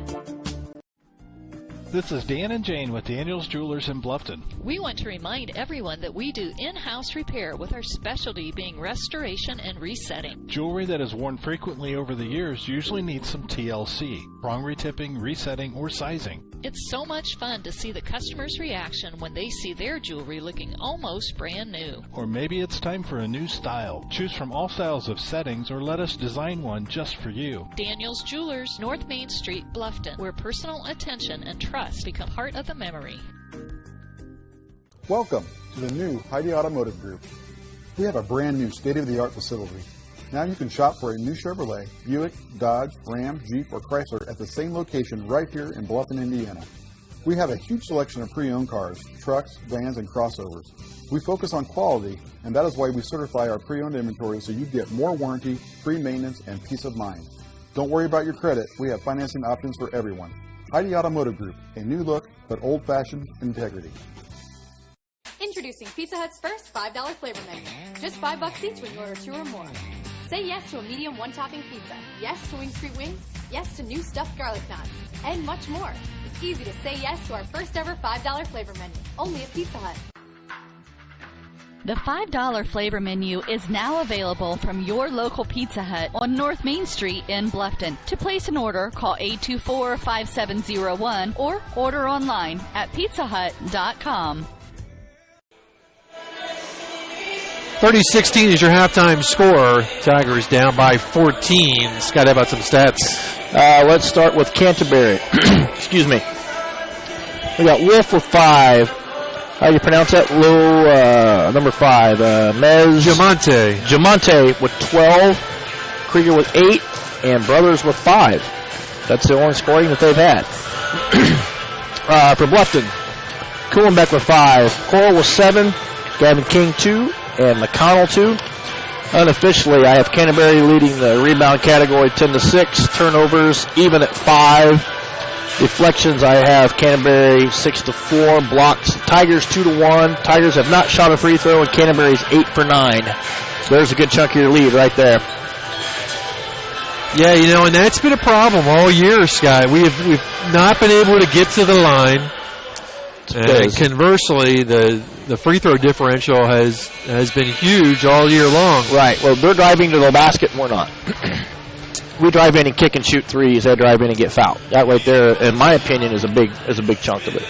This is Dan and Jane with Daniel's Jewelers in Bluffton. We want to remind everyone that we do in-house repair with our specialty being restoration and resetting. Jewelry that is worn frequently over the years usually needs some TLC, prong retipping, resetting, or sizing. It's so much fun to see the customer's reaction when they see their jewelry looking almost brand new. Or maybe it's time for a new style. Choose from all styles of settings or let us design one just for you. Daniel's Jewelers, North Main Street, Bluffton, where personal attention and trust become part of the memory. Welcome to the new Heidi Automotive Group. We have a brand new state-of-the-art facility. Now you can shop for a new Chevrolet, Buick, Dodge, Ram, Jeep, or Chrysler at the same location right here in Bluffton, Indiana. We have a huge selection of pre-owned cars, trucks, vans, and crossovers. We focus on quality, and that is why we certify our pre-owned inventory so you get more warranty, free maintenance, and peace of mind. Don't worry about your credit. We have financing options for everyone. Heidi Automotive Group, a new look, but old-fashioned integrity. Introducing Pizza Hut's first $5 flavor menu. Just $5 each when you order 2 or more. Say yes to a medium one-topping pizza. Yes to Wing Street Wings. Yes to new stuffed garlic knots. And much more. It's easy to say yes to our first ever $5 flavor menu. Only at Pizza Hut. The $5 flavor menu is now available from your local Pizza Hut on North Main Street in Bluffton. To place an order, call 824-5701 or order online at pizzahut.com. 30-16 is your halftime score. Tigers down by 14. Scott, how about some stats? Let's start with Canterbury. Excuse me. We got Wolf with 5. How do you pronounce that? Number 5. Mez Jamonte with 12. Krieger with 8. And Brothers with 5. That's the only scoring that they've had. For Bluffton, Kuhlenbeck with 5. Coral with 7. Gavin King 2. And McConnell 2. Unofficially, I have Canterbury leading the rebound category 10-6. Turnovers even at 5. Deflections, I have Canterbury 6-4. Blocks, Tigers 2-1. Tigers have not shot a free throw, and Canterbury's 8 for 9. There's a good chunk of your lead right there. Yeah, and that's been a problem all year, Scott. We've not been able to get to the line. And conversely, the free throw differential has been huge all year long. Right. Well, they're driving to the basket, and we're not. We drive in and kick and shoot threes. They drive in and get fouled. That right there, in my opinion, is a big chunk of it.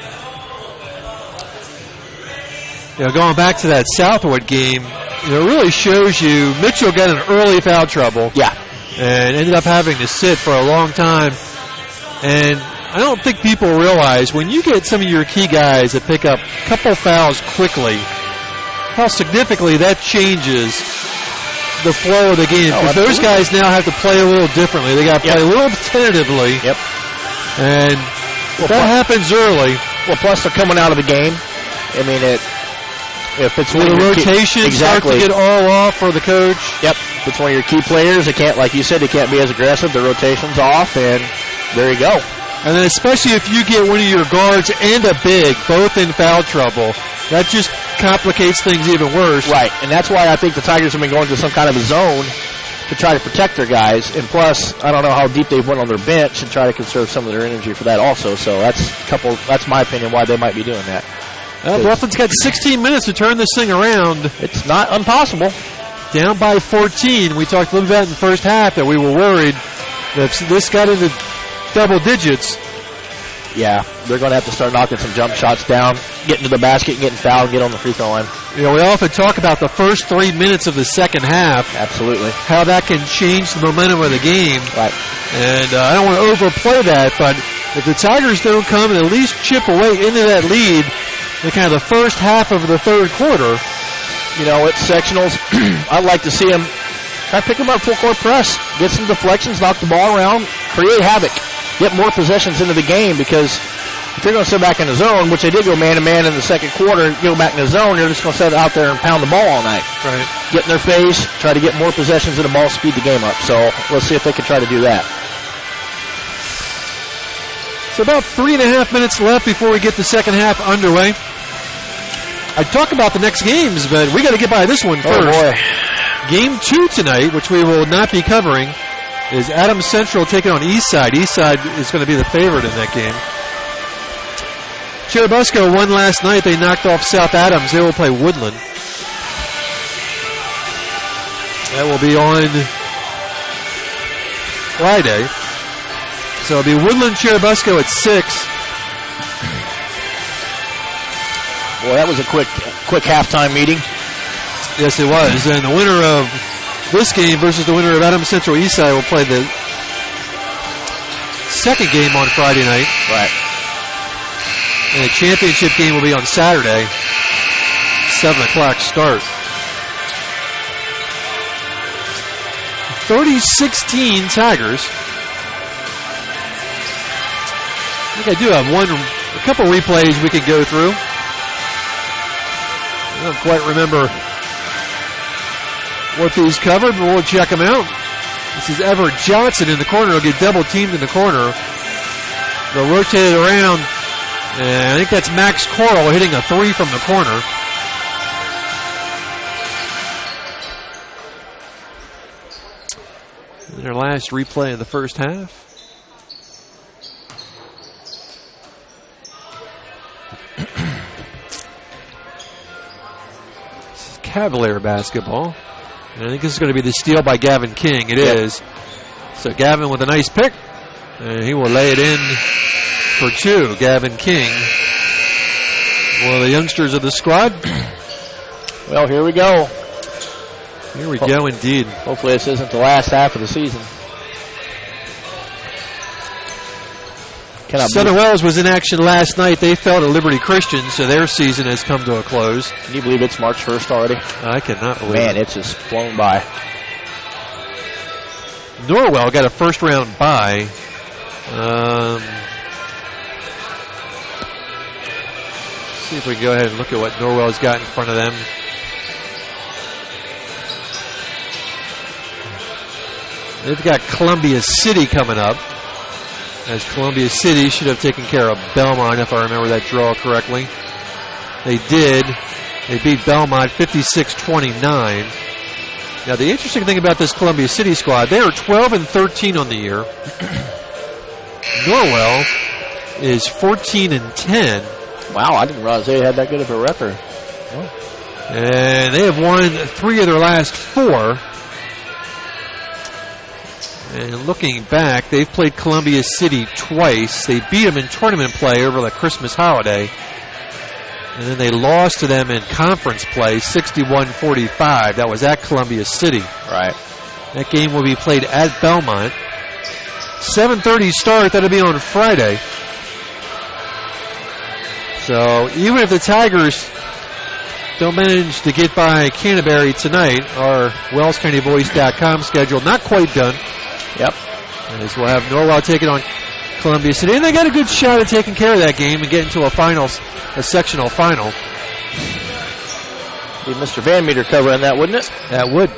Going back to that Southwood game, it really shows you Mitchell got in early foul trouble. Yeah. And ended up having to sit for a long time. And I don't think people realize when you get some of your key guys that pick up a couple fouls quickly, how significantly that changes the flow of the game. Because those guys now have to play a little differently. They got to play a little tentatively. Yep. And that happens early. Well, plus they're coming out of the game. I mean, if it's the rotation start to get all off for the coach. Yep. If it's one of your key players, they can't, like you said, they can't be as aggressive. The rotation's off, and there you go. And then especially if you get one of your guards and a big both in foul trouble, that just complicates things even worse. Right, and that's why I think the Tigers have been going to some kind of a zone to try to protect their guys. And plus, I don't know how deep they've went on their bench and try to conserve some of their energy for that also. So that's my opinion why they might be doing that. Bluffton's got 16 minutes to turn this thing around. It's not impossible. Down by 14. We talked a little bit in the first half that we were worried that if this got into double digits. Yeah, they're going to have to start knocking some jump shots down, getting to the basket, and getting fouled, and get on the free throw line. We often talk about the first 3 minutes of the second half. Absolutely. How that can change the momentum of the game. Right. And I don't want to overplay that, but if the Tigers don't come and at least chip away into that lead in kind of the first half of the third quarter. It's sectionals. I'd like to see them try to pick them up full court press, get some deflections, knock the ball around, create havoc. Get more possessions into the game, because if you're going to sit back in the zone, which they did go man-to-man in the second quarter, go back in the zone, you're just going to sit out there and pound the ball all night. Right. Get in their face, try to get more possessions in the ball, speed the game up. So let's see if they can try to do that. So about 3.5 minutes left before we get the second half underway. I'd talk about the next games, but we got to get by this one first. Oh, boy. Game 2 tonight, which we will not be covering, is Adams Central taking on Eastside. Eastside is going to be the favorite in that game. Cherubusco won last night. They knocked off South Adams. They will play Woodlan. That will be on Friday. So it'll be Woodlan Cherubusco at 6. Boy, that was a quick halftime meeting. Yes, it was. And the winner of this game versus the winner of Adams Central Eastside will play the second game on Friday night. Right. And the championship game will be on Saturday, 7 o'clock start. 30-16 Tigers. I think I do have a couple replays we could go through. I don't quite remember what these covered, but we'll check them out. This is Everett Johnson in the corner. He'll get double teamed in the corner. They'll rotate it around, and I think that's Max Coral hitting a 3 from the corner. And their last replay of the first half. Cavalier basketball. And I think this is going to be the steal by Gavin King. It is. So Gavin with a nice pick. And he will lay it in for 2. Gavin King, one of the youngsters of the squad. Well, here we go. Here we go, indeed. Hopefully this isn't the last half of the season. Southern Wells was in action last night. They fell to Liberty Christian, so their season has come to a close. Can you believe it's March 1st already? I cannot believe it. Man, it's just flown by. Norwell got a first-round bye. See if we can go ahead and look at what Norwell's got in front of them. They've got Columbia City coming up, as Columbia City should have taken care of Belmont, if I remember that draw correctly. They did. They beat Belmont 56-29. Now, the interesting thing about this Columbia City squad, they are 12-13 on the year. Norwell is 14-10. Wow, I didn't realize they had that good of a record. Oh. And they have won 3 of their last 4. And looking back, they've played Columbia City twice. They beat them in tournament play over the Christmas holiday. And then they lost to them in conference play, 61-45. That was at Columbia City. Right. That game will be played at Belmont. 7:30 start. That'll be on Friday. So even if the Tigers don't manage to get by Canterbury tonight, our WellsCountyVoice.com schedule not quite done. Yep. As we'll have Norwell taking on Columbia City. And they got a good shot at taking care of that game and getting to a sectional final. Be Mr. Van Meter covering that, wouldn't it? That would.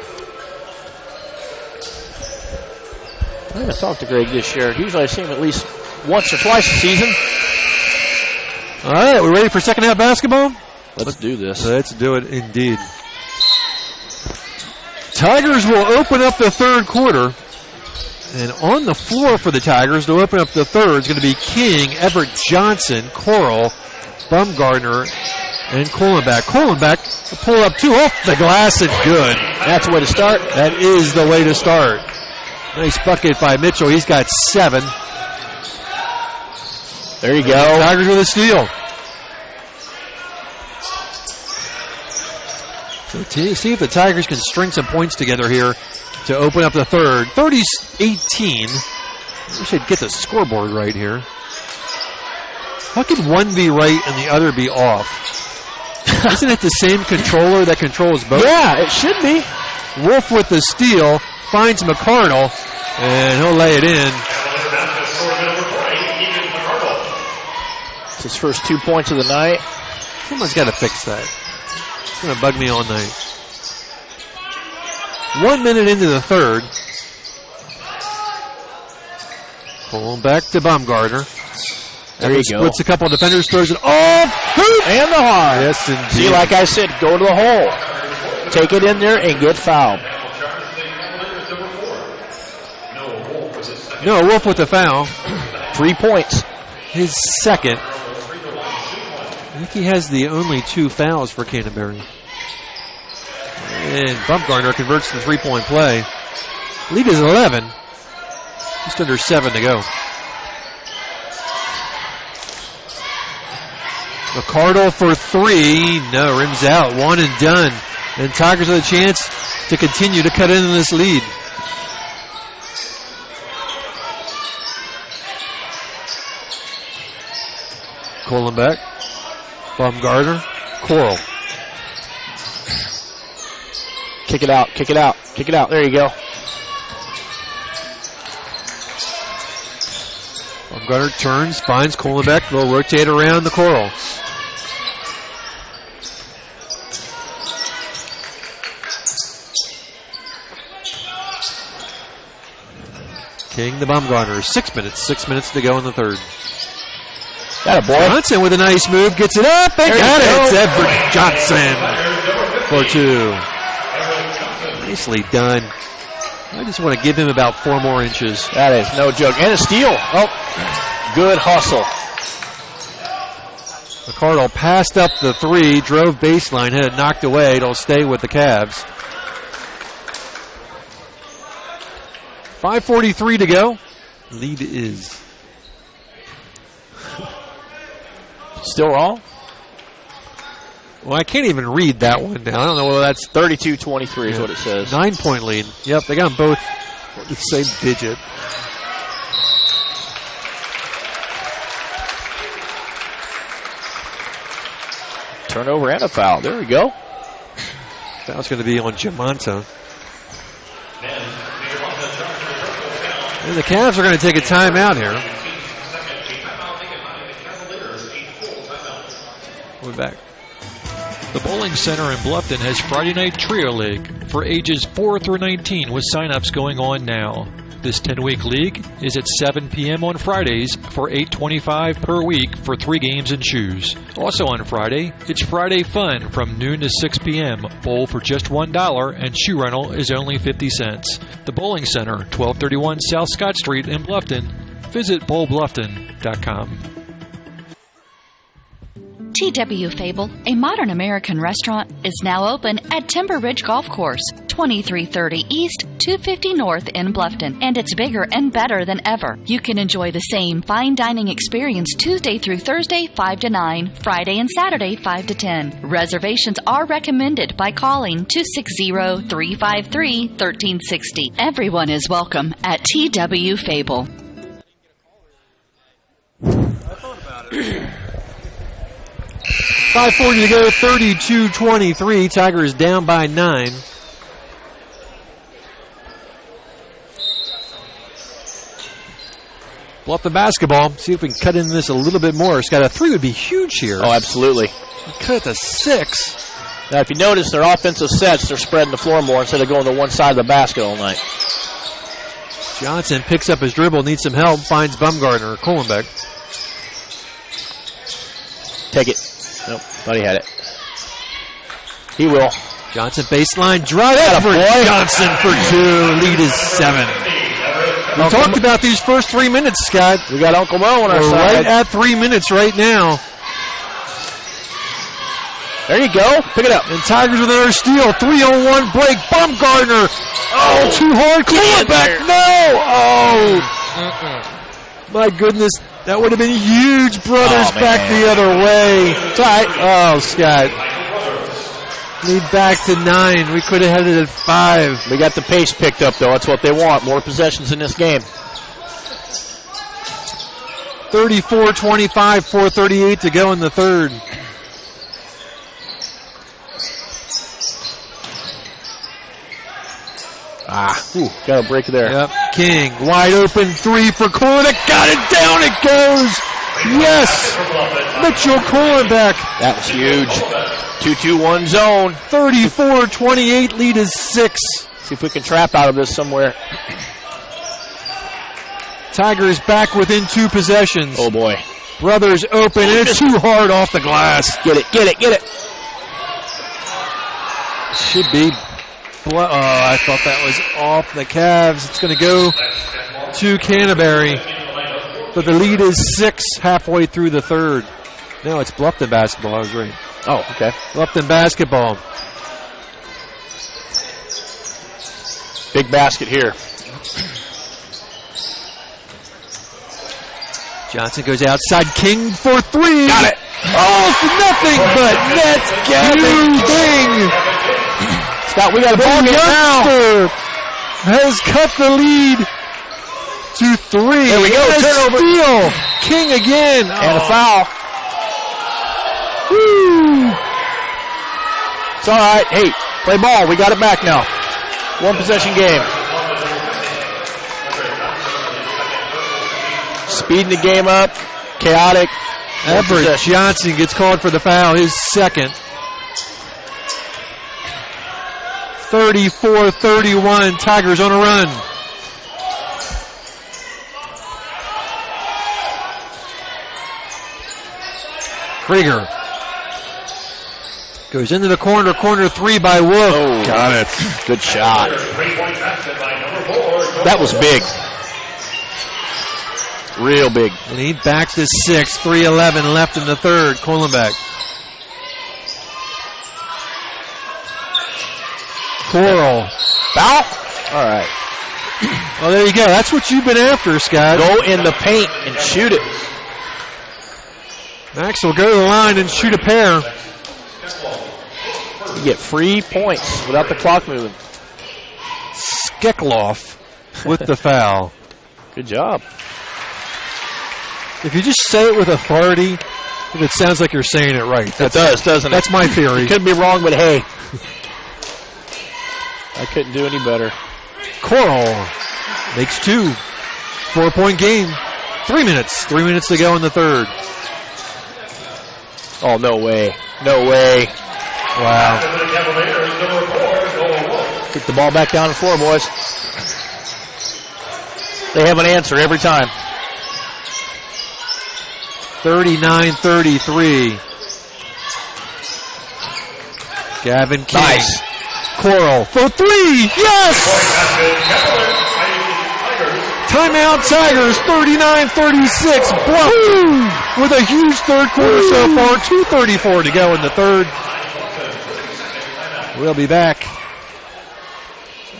I haven't talked to Greg this year. Usually I see him at least once or twice a season. All right, we ready for second half basketball? Let's do this. Let's do it indeed. Tigers will open up the third quarter. And on the floor for the Tigers to open up the third is going to be King, Everett Johnson, Coral, Bumgardner, and Kohlenbeck. Kohlenbeck will pull up 2 off the glass and good. That's the way to start. That is the way to start. Nice bucket by Mitchell. He's got 7. There you go. Tigers with a steal. So to see if the Tigers can string some points together here to open up the third. 30-18. We should get the scoreboard right here. How could one be right and the other be off? Isn't it the same controller that controls both? Yeah, it should be. Wolf with the steal, finds McCardle, and he'll lay it in. It's his first 2 points of the night. Someone's got to fix that. It's going to bug me all night. 1 minute into the third. Pull back to Baumgartner. There you go. Splits a couple of defenders, throws it off. Hoop! And the hard. Yes, indeed. See, like I said, go to the hole. Take it in there and get fouled. No, Wolf with the foul. 3 points. His second. I think he has the only 2 fouls for Canterbury. And Baumgartner converts the 3-point play. Lead is 11. Just under 7 to go. McCardle for 3. No, rims out. 1 and done. And Tigers with a chance to continue to cut into this lead. Kohlenbeck. Baumgartner. Coral. Kick it out, kick it out, kick it out. There you go. Baumgartner turns, finds Kohlenbeck. They'll rotate around the Coral. King to Baumgartner. 6 minutes. 6 minutes to go in the third. Got it, boy. Johnson with a nice move. Gets it up and got it. It's Everett Johnson for 2. Nicely done. I just want to give him about 4 more inches. That is no joke. And a steal. Oh, good hustle. McCardle passed up the 3, drove baseline, had it knocked away. It'll stay with the Cavs. 5:43 to go. Lead is still wrong. Well, I can't even read that one now. I don't know whether that's 32-23 is what it says. 9-point lead. Yep, they got them both the same digit. Turnover and a foul. There we go. Foul's going to be on Jamonta. And the Cavs are going to take a timeout here. We're back. The Bowling Center in Bluffton has Friday Night Trio League for ages 4 through 19 with sign-ups going on now. This 10-week league is at 7 p.m. on Fridays for $8.25 per week for 3 games and shoes. Also on Friday, it's Friday Fun from noon to 6 p.m. Bowl for just $1 and shoe rental is only 50 cents. The Bowling Center, 1231 South Scott Street in Bluffton. Visit bowlbluffton.com. TW Fable, a modern American restaurant, is now open at Timber Ridge Golf Course, 2330 East, 250 North in Bluffton, and it's bigger and better than ever. You can enjoy the same fine dining experience Tuesday through Thursday, 5 to 9, Friday and Saturday, 5 to 10. Reservations are recommended by calling 260-353-1360. Everyone is welcome at TW Fable. 5:40 to go, 32-23. Tigers down by 9. Bluffton basketball. See if we can cut into this a little bit more. Scott, a 3 would be huge here. Oh, absolutely. Cut it to 6. Now, if you notice, their offensive sets, they're spreading the floor more instead of going to one side of the basket all night. Johnson picks up his dribble, needs some help, finds Bumgarner or Kohlenbeck. Take it. Nope, thought he had it. He will. Johnson baseline drive for Johnson for 2. Lead is 7. We talked about these first 3 minutes, Scott. We got Uncle Mo on our We're side. right at 3 minutes right now. There you go. Pick it up. And Tigers with another steal. 3-on-1 break. Bumgarner. Oh, too hard. Kohlenbeck. No. Oh. My goodness. That would have been huge. Brothers back the other way. Tight. Oh, Scott. Lead back to 9. We could have had it at 5. We got the pace picked up, though. That's what they want. More possessions in this game. 34-25, 4:38 to go in the third. Got a break there. Yep. King, wide open 3 for Kohlenbeck. Got it down. It goes. Yes. Mitchell Kohlenbeck. That was huge. 2-2-1 zone. 34-28. Lead is 6. See if we can trap out of this somewhere. Tigers back within 2 possessions. Oh, boy. Brothers open. And it's too hard off the glass. Get it. Should be. Oh, I thought that was off the Cavs. It's going to go to Canterbury. But the lead is 6 halfway through the third. No, it's Bluffton basketball. I was right. Oh, okay. Bluffton basketball. Big basket here. Johnson goes outside. King for 3. Got it. Oh, nothing but net. Gavin King. Scott, we got a ball game now. Has cut the lead to 3. There we go. Turnover. Steal. King again. And a foul. Woo. It's all right. Hey, play ball. We got it back now. 1 possession game. Speeding the game up. Chaotic. Everett Johnson gets called for the foul. His second. 34-31. Tigers on a run. Krieger goes into the corner. Corner 3 by Wolf. Oh, got it. Good shot. That was big. Real big. Lead back to 6. 3:11 left in the third. Kohlenbeck. Coral. Foul. All right. Well, there you go. That's what you've been after, Scott. Go in the paint and shoot it. Max will go to the line and shoot a pair. get free points without the clock moving. Skekloff with the foul. Good job. If you just say it with authority, it sounds like you're saying it right. It does, doesn't it? That's my theory. You could be wrong, but hey. I couldn't do any better. Coral makes 2. 4-point game. 3 minutes. 3 minutes to go in the third. Oh, no way. No way. Wow. Kick the ball back down the floor, boys. They have an answer every time. 39-33. Gavin King. Nice. Coral for 3. Yes! Timeout Tigers, 39-36. Bluffton with a huge third quarter so far. 2:34 to go in the third. We'll be back.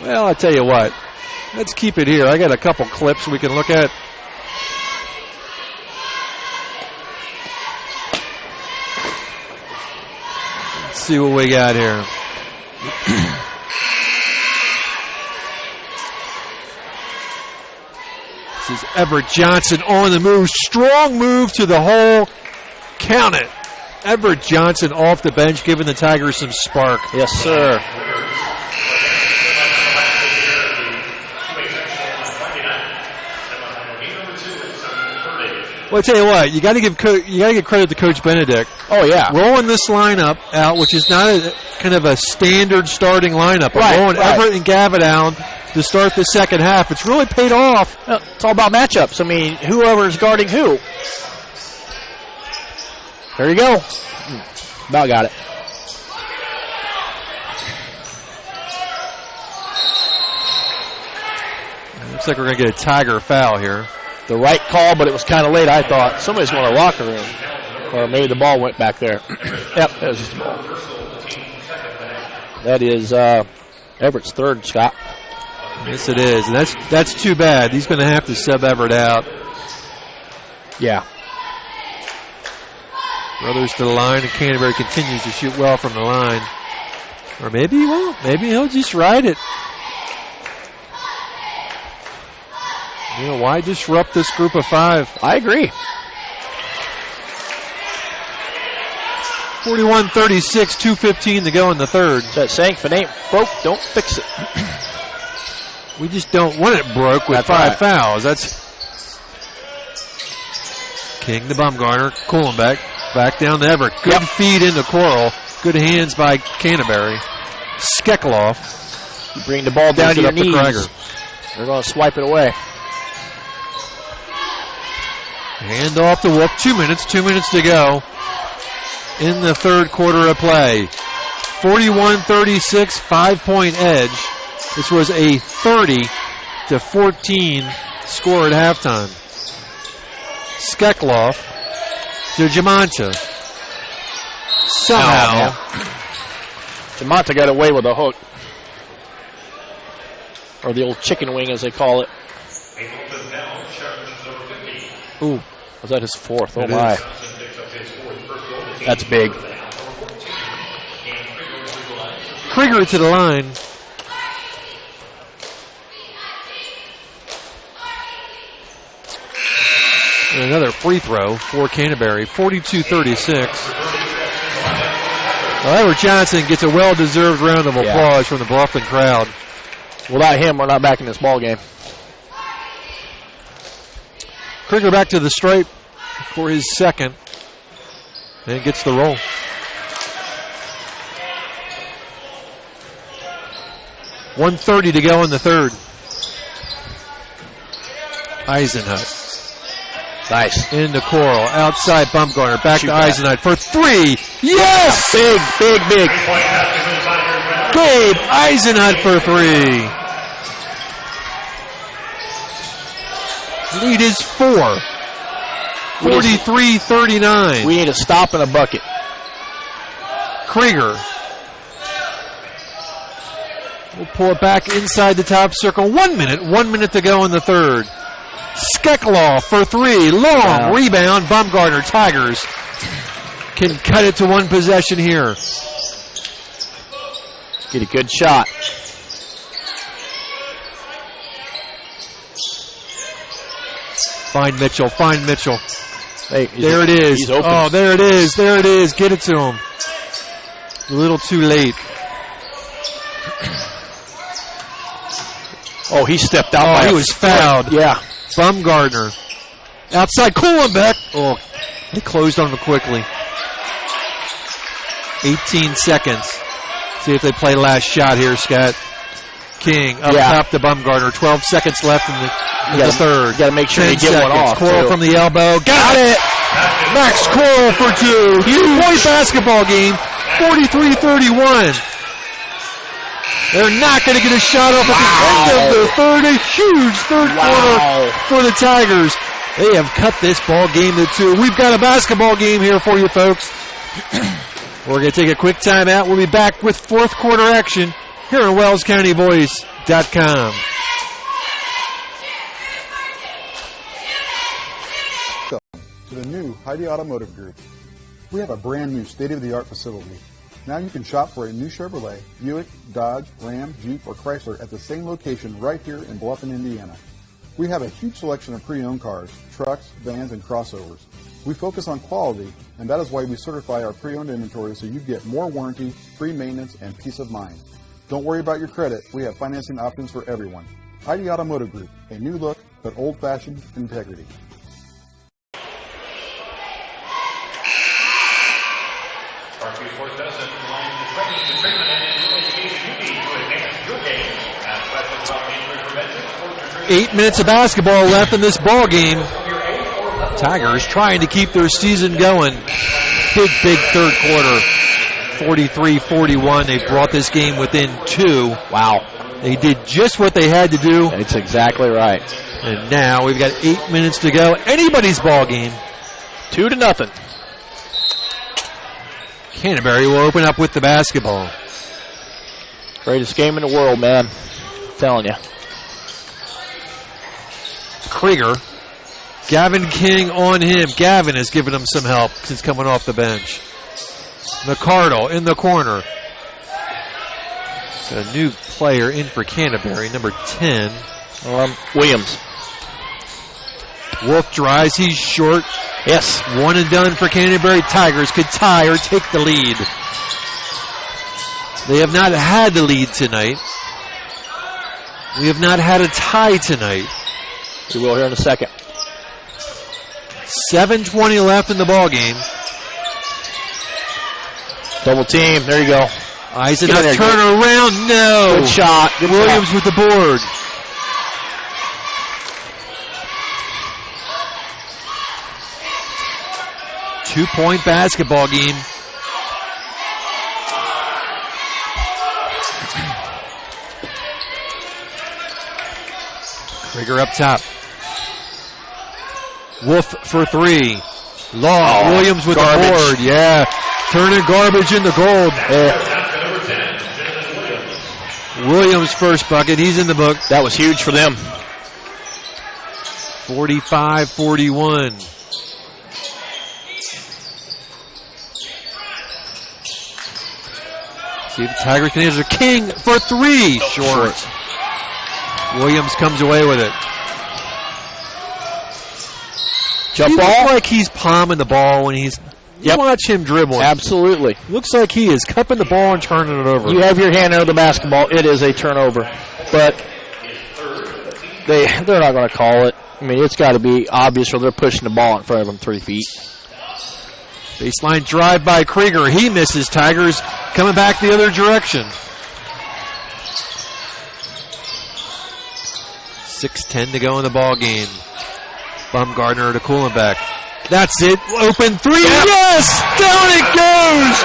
Well, I tell you what. Let's keep it here. I got a couple clips we can look at. Let's see what we got here. This is Everett Johnson on the move. Strong move to the hole. Count it. Everett Johnson off the bench, giving the Tigers some spark. Yes, sir. Well, I tell you what, you got to give credit to Coach Benedict. Oh yeah, rolling this lineup out, which is not a kind of a standard starting lineup. Right, rolling Everett and Gavin out to start the second half. It's really paid off. It's all about matchups. I mean, whoever's guarding who. There you go. About got it. Looks like we're going to get a Tiger foul here. The right call, but it was kind of late, I thought. Somebody's going to the locker room. Or maybe the ball went back there. Yep, that was just a ball. That is Everett's third, Scott. Yes, it is. And that's too bad. He's going to have to sub Everett out. Yeah. Brothers to the line, and Canterbury continues to shoot well from the line. Or maybe he won't. Maybe he'll just ride it. You know, why disrupt this group of 5? I agree. 41-36, 2:15 to go in the third. That saying, if it ain't broke, don't fix it. We just don't want it broke with 5 fouls. That's King to Bumgarner. Kuhlenbeck back down to Everett. Good feed into Coral. Good hands by Canterbury. Skekloff. You bring the ball down to your knees. They're going to swipe it away. Hand off to Wolf. 2 minutes. 2 minutes to go in the third quarter of play. 41-36, 5-point edge. This was a 30-14 score at halftime. Skekloff to Jamanta. Somehow. Jamanta got away with a hook. Or the old chicken wing, as they call it. Ooh, was that his fourth? Oh, my. That's big. Krieger to the line. And another free throw for Canterbury, 42-36. Everett Johnson gets a well-deserved round of applause from the Bluffton crowd. Without him, we're not back in this ball game. Krieger back to the stripe for his second and gets the roll. .130 to go in the third. Eisenhut. Nice. Into Coral. Outside Bumgarner. Back to Eisenhut for 3. Yes! Big. Gabe Eisenhut for 3. Lead is 4. 43-39. We need a stop and a bucket. Krieger will pull it back inside the top circle. 1 minute. 1 minute to go in the third. Skekloff for 3. Long rebound. Bumgarner. Tigers can cut it to one possession here. Get a good shot. Find Mitchell. Hey, there it is. He's open. Oh, there it is. Get it to him. A little too late. Oh, he stepped out. He was fouled. Yeah. Bumgardner. Outside, Kuhlenbeck. Oh, he closed on him quickly. 18 seconds. See if they play last shot here, Scott. King up top to Bumgardner. 12 seconds left in the third. You got to make sure you get one off. Coral from the elbow. Got it! Max Coral for two. Huge point basketball game. 43-31. They're not going to get a shot off at the end of the third. A huge third quarter for the Tigers. They have cut this ball game to two. We've got a basketball game here for you folks. We're going to take a quick timeout. We'll be back with fourth quarter action here on WellsCountyVoice.com. To the new Heidi Automotive Group. We have a brand new state-of-the-art facility. Now you can shop for a new Chevrolet, Buick, Dodge, Ram, Jeep, or Chrysler at the same location right here in Bluffton, Indiana. We have a huge selection of pre-owned cars, trucks, vans, and crossovers. We focus on quality, and that is why we certify our pre-owned inventory so you get more warranty, free maintenance, and peace of mind. Don't worry about your credit. We have financing options for everyone. Heidi Automotive Group, a new look, but old-fashioned integrity. Varsity Sports Medicine provides the training, the treatment, and education you need to advance your game. Ask questions about injury prevention, sports nutrition. 8 minutes of basketball left in this ball game. Tigers trying to keep their season going. Big third quarter. 43-41. They brought this game within two. Wow. They did just what they had to do. That's exactly right. And now we've got 8 minutes to go. Anybody's ball game. 2-0. Canterbury will open up with the basketball. Greatest game in the world, man. I'm telling you. Krieger. Gavin King on him. Gavin has given him some help since coming off the bench. McCardle in the corner. Got a new player in for Canterbury, number 10. Williams. Wolf drives. He's short. Yes. One and done for Canterbury. Tigers could tie or take the lead. They have not had the lead tonight. We have not had a tie tonight. We will here in a second. 7:20 left in the ball game. Double team. There you go. Eisenhunt turn around. No. Good shot. Good Williams shot. with the board. Two-point basketball game. Krieger up top. Wolf for three. Law. Williams with garbage. the board. Yeah. Turning garbage into gold. Williams' first bucket. He's in the book. That was huge for them. 45-41. See if the Tigers can answer. King for three. Short. Williams comes away with it. Jump he ball. looks like he's palming the ball when he's. You watch him dribble. Absolutely. Looks like he is cupping the ball and turning it over. You have your hand under the basketball. It is a turnover. But they're not going to call it. I mean, it's got to be obvious or they're pushing the ball in front of them 3 feet. Baseline drive by Krieger. He misses. Tigers coming back the other direction. 6:10 to go in the ball game. Bumgardner to Kuhlenbeck. That's it. Open three. Yes! Down it goes!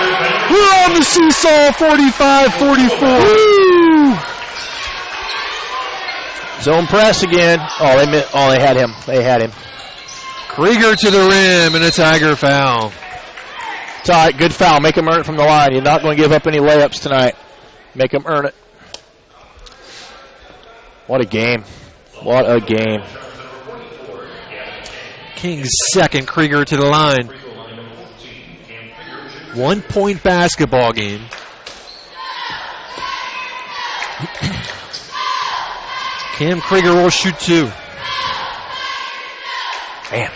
We're on the seesaw. 45-44. Zone press again. They had him. They had him. Krieger to the rim and a Tiger foul. It's all right. Good foul. Make him earn it from the line. You're not going to give up any layups tonight. Make him earn it. What a game. What a game. King's second. Krieger to the line. 1 point basketball game. Cam Krieger will shoot 2. Man.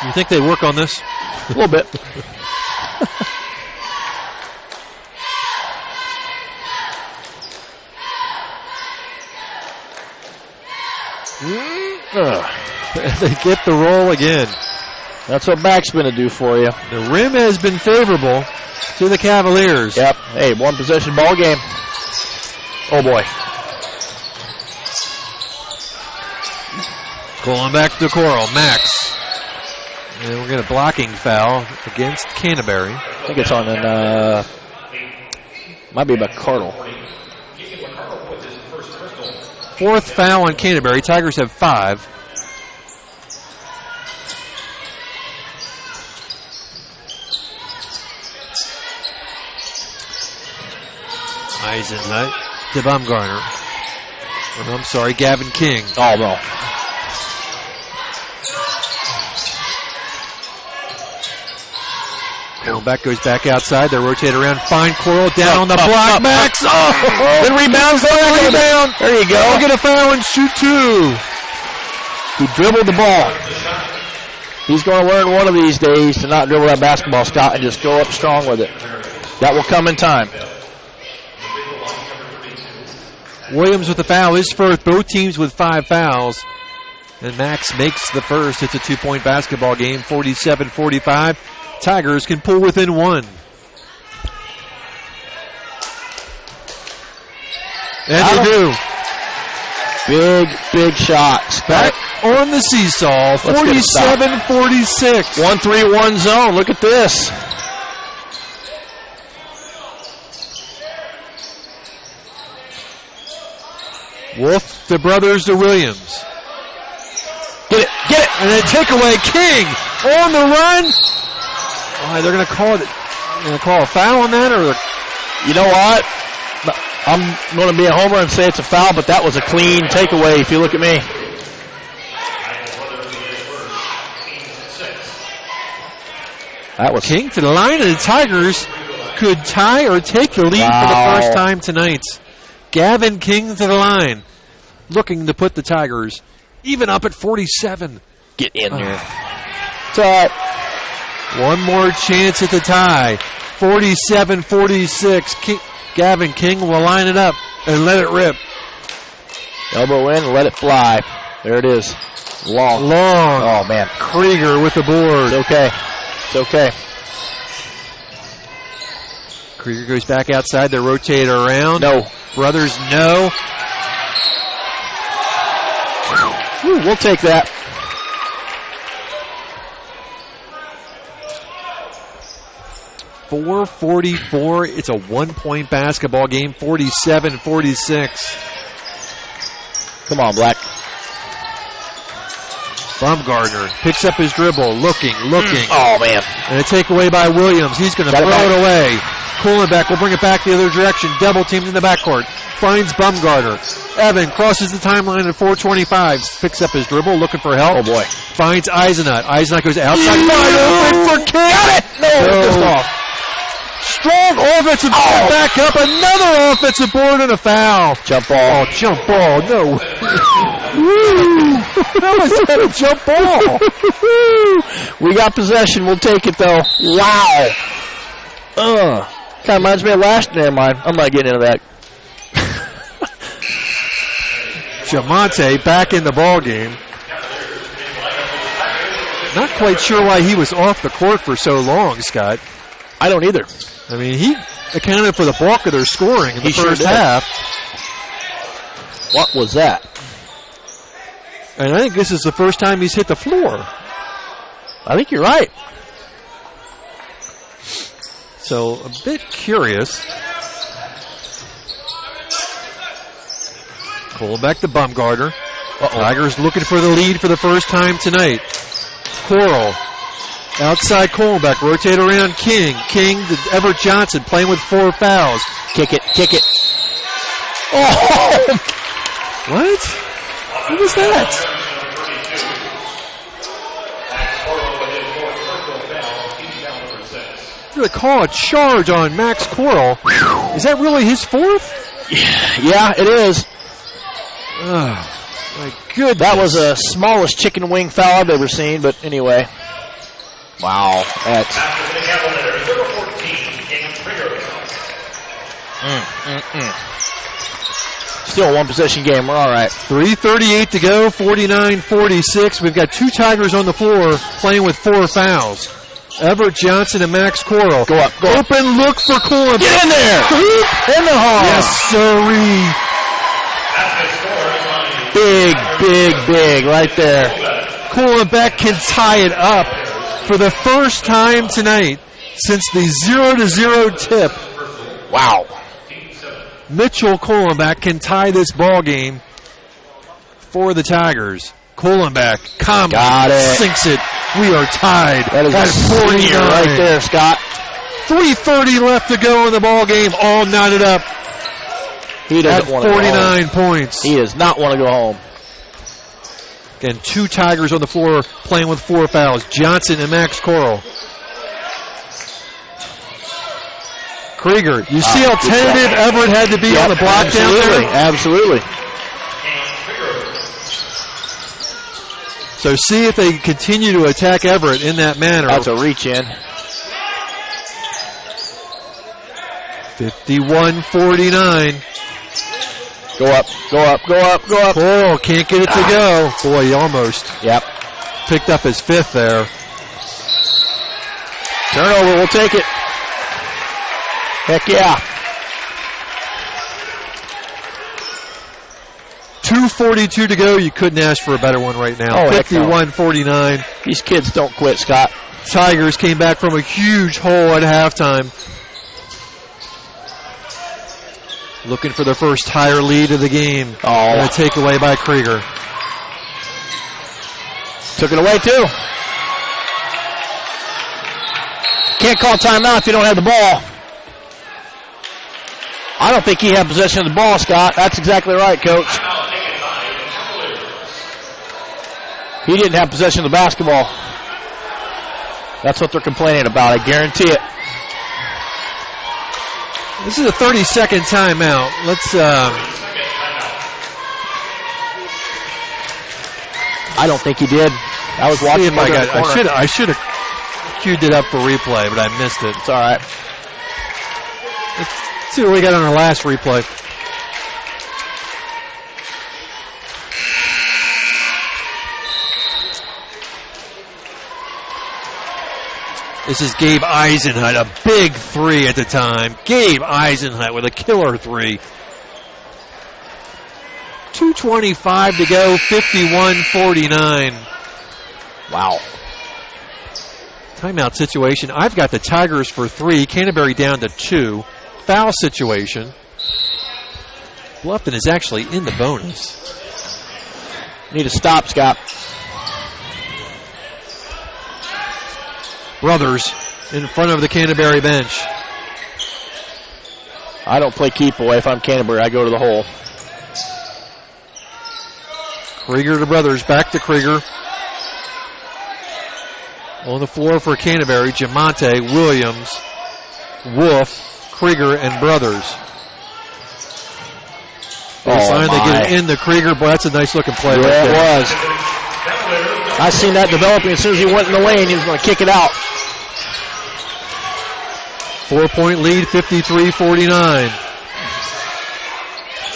You think they work on this? A little bit. They get the roll again. That's what back's going to do for you. The rim has been favorable to the Cavaliers. Yep. Hey, one possession ball game. Oh, boy. Going back to Coral. Max. And we're getting a blocking foul against Canterbury. I think it's on an, might be McCardle. 4th foul on Canterbury. Tigers have 5. Eisenhut to Baumgartner. Oh, I'm sorry, Gavin King. Oh, no. Back goes back outside. They rotate around. Fine Coral down on the block. Max. Oh! Good rebounds. Rebound. There you go. I'll get a foul and shoot 2. Who dribbled the ball. He's going to learn one of these days to not dribble that basketball, Scott, and just go up strong with it. That will come in time. Williams with the foul. His first. Both teams with 5 fouls. And Max makes the first. It's a 2-point basketball game. 47-45. Tigers can pull within 1. And they do. Big shots. Back on the seesaw. 47-46. 1-3-1 zone. Look at this. Wolf, the brothers to Williams. Get it. And then take away King on the run. Oh, they're going to call it. Going to call a foul on that, or you know what? I'm going to be a homer and say it's a foul, but that was a clean takeaway. If you look at me. That was King to the line, and the Tigers could tie or take the lead for the first time tonight. Gavin King to the line, looking to put the Tigers even up at 47. Get in there. Tie. One more chance at the tie. 47-46. Gavin King will line it up and let it rip. Elbow in, let it fly. There it is. Long. Oh, man. Krieger with the board. It's okay. Krieger goes back outside. They rotate around. No. Brothers, no. Whew, we'll take that. .444. It's a 1-point basketball game. 47-46. Come on, Black. Baumgartner picks up his dribble. Looking. Oh, man. And a takeaway by Williams. He's going to throw it away. Kuhlenbeck will bring it back the other direction. Double teams in the backcourt. Finds Baumgartner. Evan crosses the timeline at 4:25. Picks up his dribble, looking for help. Oh, boy. Finds Eisenhut. Eisenhut goes outside. Wide open for King. Got it! No. off. Strong offensive board back up. Another offensive board and a foul. Jump ball. Oh, jump ball. No. How was that a jump ball? We got possession. We'll take it, though. Wow. Kind of reminds me of last. Never mind. I'm not getting into that. Jamonte back in the ball game. Not quite sure why he was off the court for so long, Scott. I don't either. I mean, he accounted for the bulk of their scoring in the first half. What was that? And I think this is the first time he's hit the floor. I think you're right. So, a bit curious. Pull back to Baumgartner. Tigers looking for the lead for the first time tonight. Coral. Outside Kuhlenbeck. Rotate around King. King to Everett Johnson playing with 4 fouls. Kick it. Oh! What? What was that? They call a charge on Max Coral. Is that really his fourth? Yeah, it is. Oh, my goodness. That was the smallest chicken wing foul I've ever seen, but anyway. Wow. That's... Still a one-possession game. We're all right. 3:38 to go, 49-46. We've got 2 Tigers on the floor playing with 4 fouls. Everett Johnson and Max Coral. Go up. Open look for Coral. Get in there. In the hall. Yes, sirree. Big right there. Colenbeck can tie it up for the first time tonight since the 0-0 tip. Wow. Mitchell Colenbeck can tie this ball game for the Tigers. Colenbeck calmly sinks it. We are tied. That is at 49 right there, Scott. 3:30 left to go in the ball game. All knotted up. He doesn't want to 49 points. He does not want to go home. Again, 2 Tigers on the floor playing with 4 fouls. Johnson and Max Coral. Krieger, you see how tentative Everett had to be on the block down there? Absolutely. So see if they continue to attack Everett in that manner. That's a reach in. 51-49. Go up. Oh, can't get it to go. Boy, he almost. Yep. Picked up his 5th there. Turnover, we'll take it. Heck yeah. 2:42 to go. You couldn't ask for a better one right now. 51-49. These kids don't quit, Scott. Tigers came back from a huge hole at halftime. Looking for their first higher lead of the game. And a takeaway by Krieger. Took it away, too. Can't call timeout if you don't have the ball. I don't think he had possession of the ball, Scott. That's exactly right, Coach. He didn't have possession of the basketball. That's what they're complaining about, I guarantee it. This is a 30-second timeout. Let's. I don't think he did. I was watching. I should have queued it up for replay, but I missed it. It's all right. Let's see what we got on our last replay. This is Gabe Eisenhut, a big 3 at the time. Gabe Eisenhut with a killer 3. 2:25 to go, 51-49. Wow. Timeout situation. I've got the Tigers for 3. Canterbury down to 2. Foul situation. Bluffton is actually in the bonus. Need a stop, Scott. Brothers in front of the Canterbury bench. I don't play keep away. If I'm Canterbury, I go to the hole. Krieger to Brothers. Back to Krieger. On the floor for Canterbury, Jamonte, Williams, Wolf, Krieger, and Brothers. They get it into Krieger. Boy, that's a nice looking play. Yeah, right there. It was. I seen that developing as soon as he went in the lane. He was going to kick it out. 4-point lead, 53-49.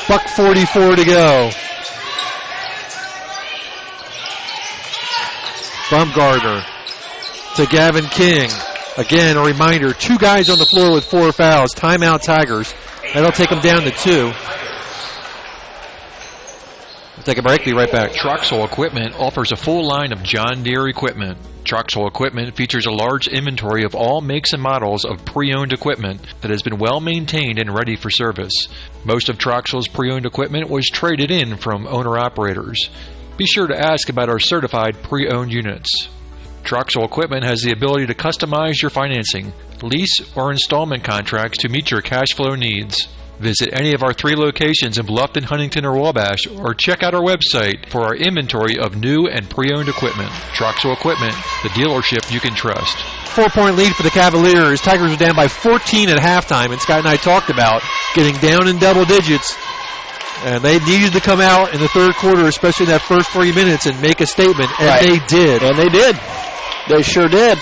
$1:44 to go. Baumgartner to Gavin King. Again, a reminder, 2 guys on the floor with 4 fouls. Timeout Tigers. That'll take them down to 2. We'll take a break. Be right back. Troxel Equipment offers a full line of John Deere equipment. Troxel Equipment features a large inventory of all makes and models of pre-owned equipment that has been well maintained and ready for service. Most of Troxel's pre-owned equipment was traded in from owner-operators. Be sure to ask about our certified pre-owned units. Troxel Equipment has the ability to customize your financing, lease, or installment contracts to meet your cash flow needs. Visit any of our 3 locations in Bluffton, Huntington, or Wabash, or check out our website for our inventory of new and pre-owned equipment. Troxel Equipment, the dealership you can trust. 4-point lead for the Cavaliers. Tigers are down by 14 at halftime, and Scott and I talked about getting down in double digits. And they needed to come out in the third quarter, especially in that first 3 minutes, and make a statement, and they did. And they did. They sure did.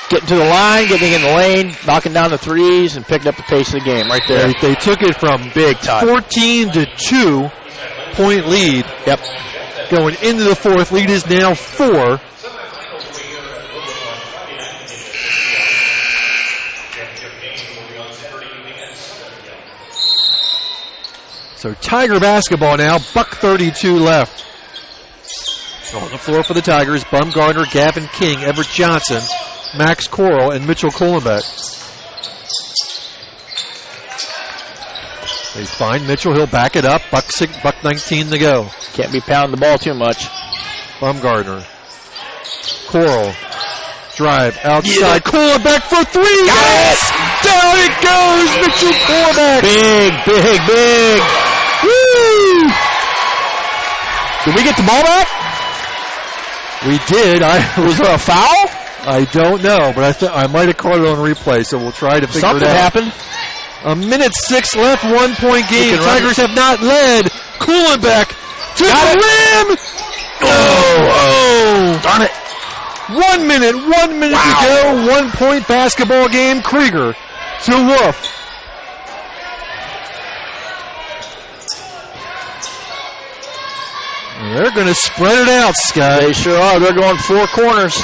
Getting to the line, getting in the lane, knocking down the threes, and picking up the pace of the game right there. They took it from big time 14 to 2-point lead. Yep. Going into the fourth, lead is now 4. So Tiger basketball now, $1:32 left. On the floor for the Tigers, Bumgarner, Gavin King, Everett Johnson, Max Coral, and Mitchell Kohlenbeck. They find Mitchell, he'll back it up, $1:19 to go. Can't be pounding the ball too much. Bumgarner, Coral, drive outside, Kohlenbeck for 3, yes! Down it goes, Mitchell Kohlenbeck! Big. Woo! Did we get the ball back? We did. Was there a foul? I don't know, but I might have caught it on replay, so we'll try to figure Something it out. happened. 1:06 left, 1-point game. Tigers have not led. Kohlenbeck to the rim. Oh! Darn it. 1 minute to go. 1-point basketball game. Krieger to Wolf. They're going to spread it out, Scott. They sure are. They're going 4 corners.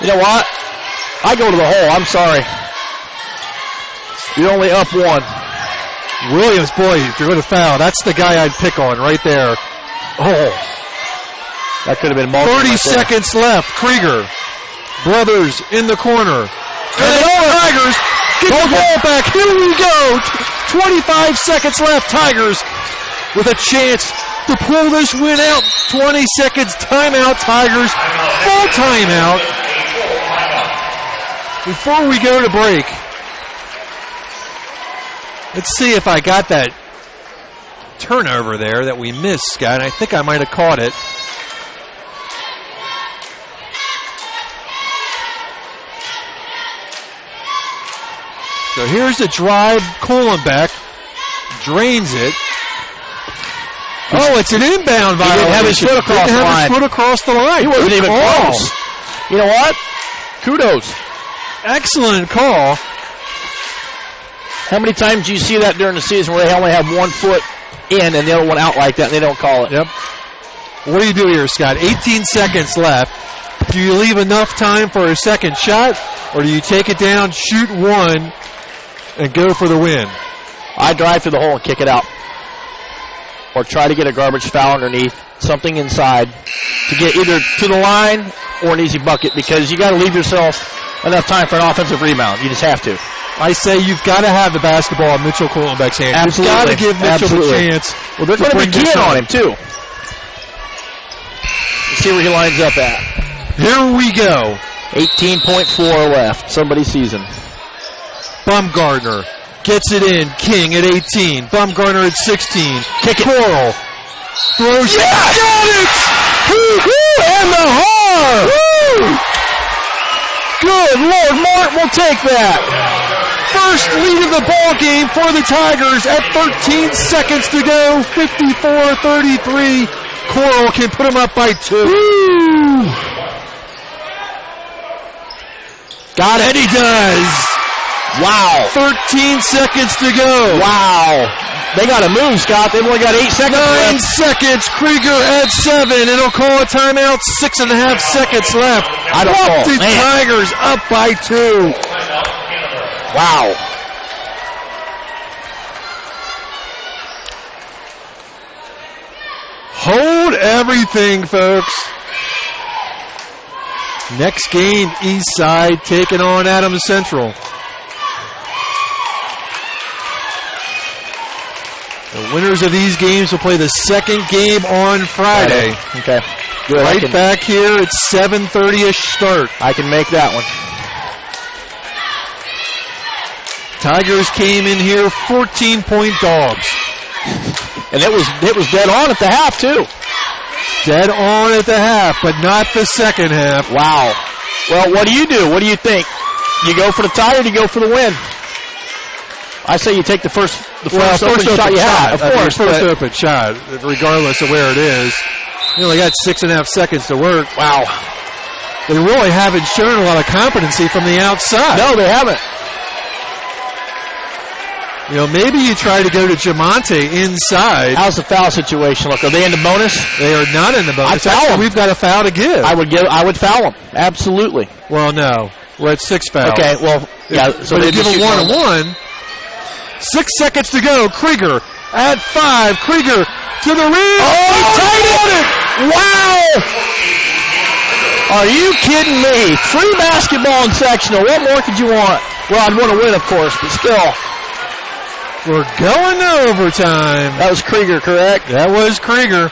You know what? I go to the hole. I'm sorry. You're only up 1. Williams, boy, if you're going to foul, that's the guy I'd pick on right there. Oh. That could have been 30 seconds left. Krieger. Brothers in the corner. And the Tigers get the ball back. Here we go. 25 seconds left. Tigers with a chance to pull this win out. 20 seconds. Timeout, Tigers. Full timeout. Before we go to break, let's see if I got that turnover there that we missed, Scott. I think I might have caught it. So here's the drive. Kohlenbeck drains it. Oh, it's an inbound violation. He didn't have his foot across the line. His foot across the line. He wasn't even close. You know what? Kudos. Excellent call. How many times do you see that during the season where they only have 1 foot in and the other one out like that and they don't call it? Yep. What do you do here, Scott? 18 seconds left. Do you leave enough time for a second shot, or do you take it down, shoot 1, and go for the win? I drive to the hole and kick it out. Or try to get a garbage foul underneath, something inside, to get either to the line or an easy bucket, because you got to leave yourself enough time for an offensive rebound. You just have to. I say you've got to have the basketball in Mitchell Kohlenbeck's hands. Absolutely. You've got to give Mitchell a chance. Well, they're going to be keying on him, too. Let's see where he lines up at. Here we go. 18.4 left. Somebody sees him. Bumgarner gets it in. King at 18. Bumgarner at 16. Kick it. Coral throws it. Got it! Woo-hoo! And the har! Woo! Good Lord, Mark will take that. First lead of the ball game for the Tigers at 13 seconds to go. 54-33. Coral can put them up by 2. Woo! Got it. And he does. Wow. 13 seconds to go. Wow. They got to move, Scott. They've only got 8 seconds 9 left. seconds. Krieger at 7. It'll call a timeout. 6.5 seconds left. I don't call. The Tigers up by 2. Wow. Hold everything, folks. Next game, East Side taking on Adams Central. The winners of these games will play the second game on Friday. Okay. Good. Right back here at 7:30-ish start. I can make that one. Tigers came in here 14-point dogs. And it was dead on at the half, too. Dead on at the half, but not the second half. Wow. Well, what do you do? What do you think? You go for the tie or do you go for the win? I say you take the first open shot you have. Of course. First open shot, regardless of where it is. You only got 6.5 seconds to work. Wow. They really haven't shown a lot of competency from the outside. No, they haven't. You know, maybe you try to go to Jamonte inside. How's the foul situation look? Are they in the bonus? They are not in the bonus. I foul them. We've got a foul to give. I would foul them. Absolutely. Well, no. We're at 6 fouls. Okay, well, yeah. So they give a 1-1. 6 seconds to go. Krieger at 5. Krieger to the rim. Oh, tight on it. Wow. Are you kidding me? Free basketball in sectional. What more could you want? Well, I'd want to win, of course, but still. We're going to overtime. That was Krieger, correct? That was Krieger.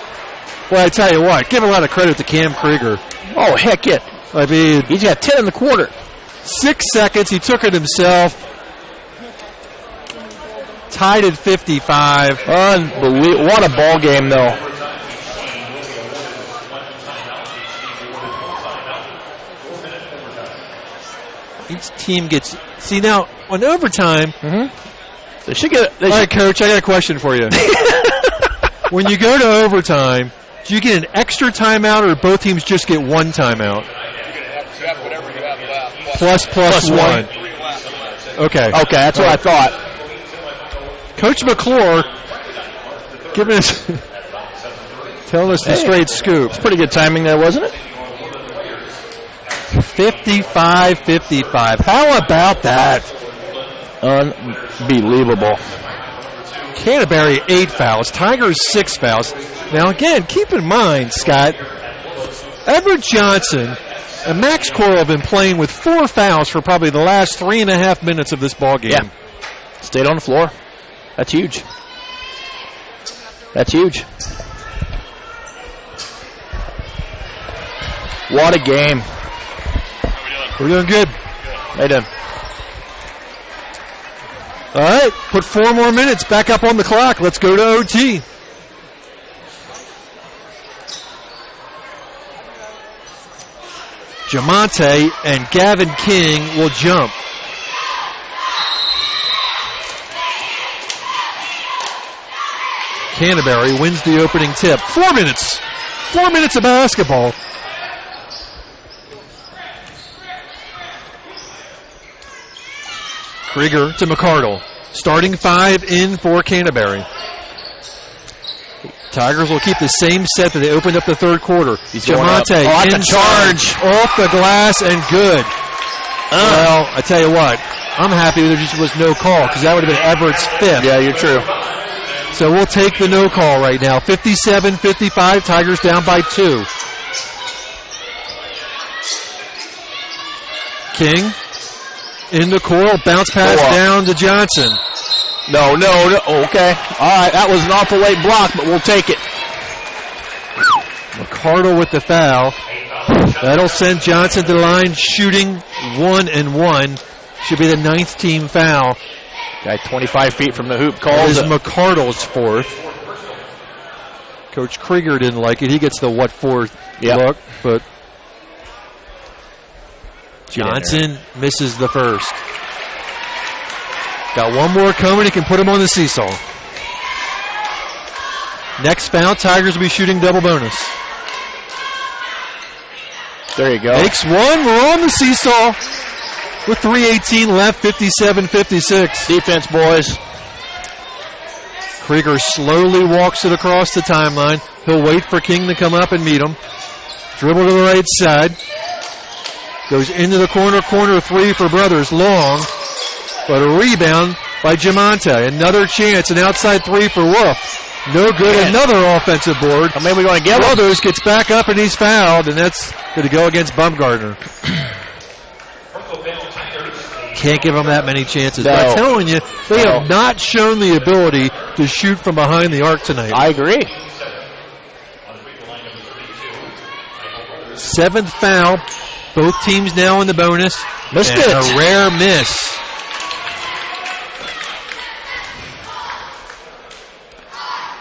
Well, I tell you what, give a lot of credit to Cam Krieger. Oh, heck yeah. I mean, he's got 10 in the quarter. 6 seconds. He took it himself. Tied at 55. Unbelievable. What a ball game, though. Each team gets... See, now, on overtime... They should get... All right, Coach, I got a question for you. When you go to overtime, do you get an extra timeout or both teams just get one timeout? Plus one. Okay. Okay, that's what I thought. Coach McClure giving us... telling us the straight scoop. It's pretty good timing there, wasn't it? 55-55. How about that? Unbelievable. Canterbury 8 fouls. Tigers 6 fouls. Now again, keep in mind, Scott, Everett Johnson and Max Coral have been playing with 4 fouls for probably the last 3.5 minutes of this ball game. Yeah. Stayed on the floor. That's huge. That's huge. What a game. We're doing good. They done. All right, put 4 more minutes back up on the clock. Let's go to OT. Jamonte and Gavin King will jump. Canterbury wins the opening tip. 4 minutes. 4 minutes of basketball. Krieger to McCardle. Starting 5 in for Canterbury. Tigers will keep the same set that they opened up the third quarter. Jamonte in charge. Off the glass and good. Well, I tell you what, I'm happy there just was no call because that would have been Everett's 5th. Yeah, you're true. So we'll take the no call right now. 57-55, Tigers down by 2. King into Coral, bounce pass down to Johnson. No, okay. All right, that was an awful late block, but we'll take it. McCardle with the foul. That'll send Johnson to the line, shooting 1 and 1. Should be the 9th team foul. Guy 25 feet from the hoop calls it. Is McCardle's 4th. Coach Krieger didn't like it. He gets the 4th look, but Johnson misses the first. Got 1 more coming. He can put him on the seesaw. Next foul, Tigers will be shooting double bonus. There you go. Makes 1. We're on the seesaw with 3:18 left, 57-56. Defense, boys. Krieger slowly walks it across the timeline. He'll wait for King to come up and meet him. Dribble to the right side. Goes into the corner 3 for Brothers. Long. But a rebound by Jamonte. Another chance, an outside 3 for Wolf. No good, another offensive board. Or maybe we're going to get Brothers gets back up and he's fouled, and that's going to go against Bumgardner. Can't give them that many chances. No. But I'm telling you, they have not shown the ability to shoot from behind the arc tonight. I agree. 7th foul. Both teams now in the bonus. Missed and it. A rare miss.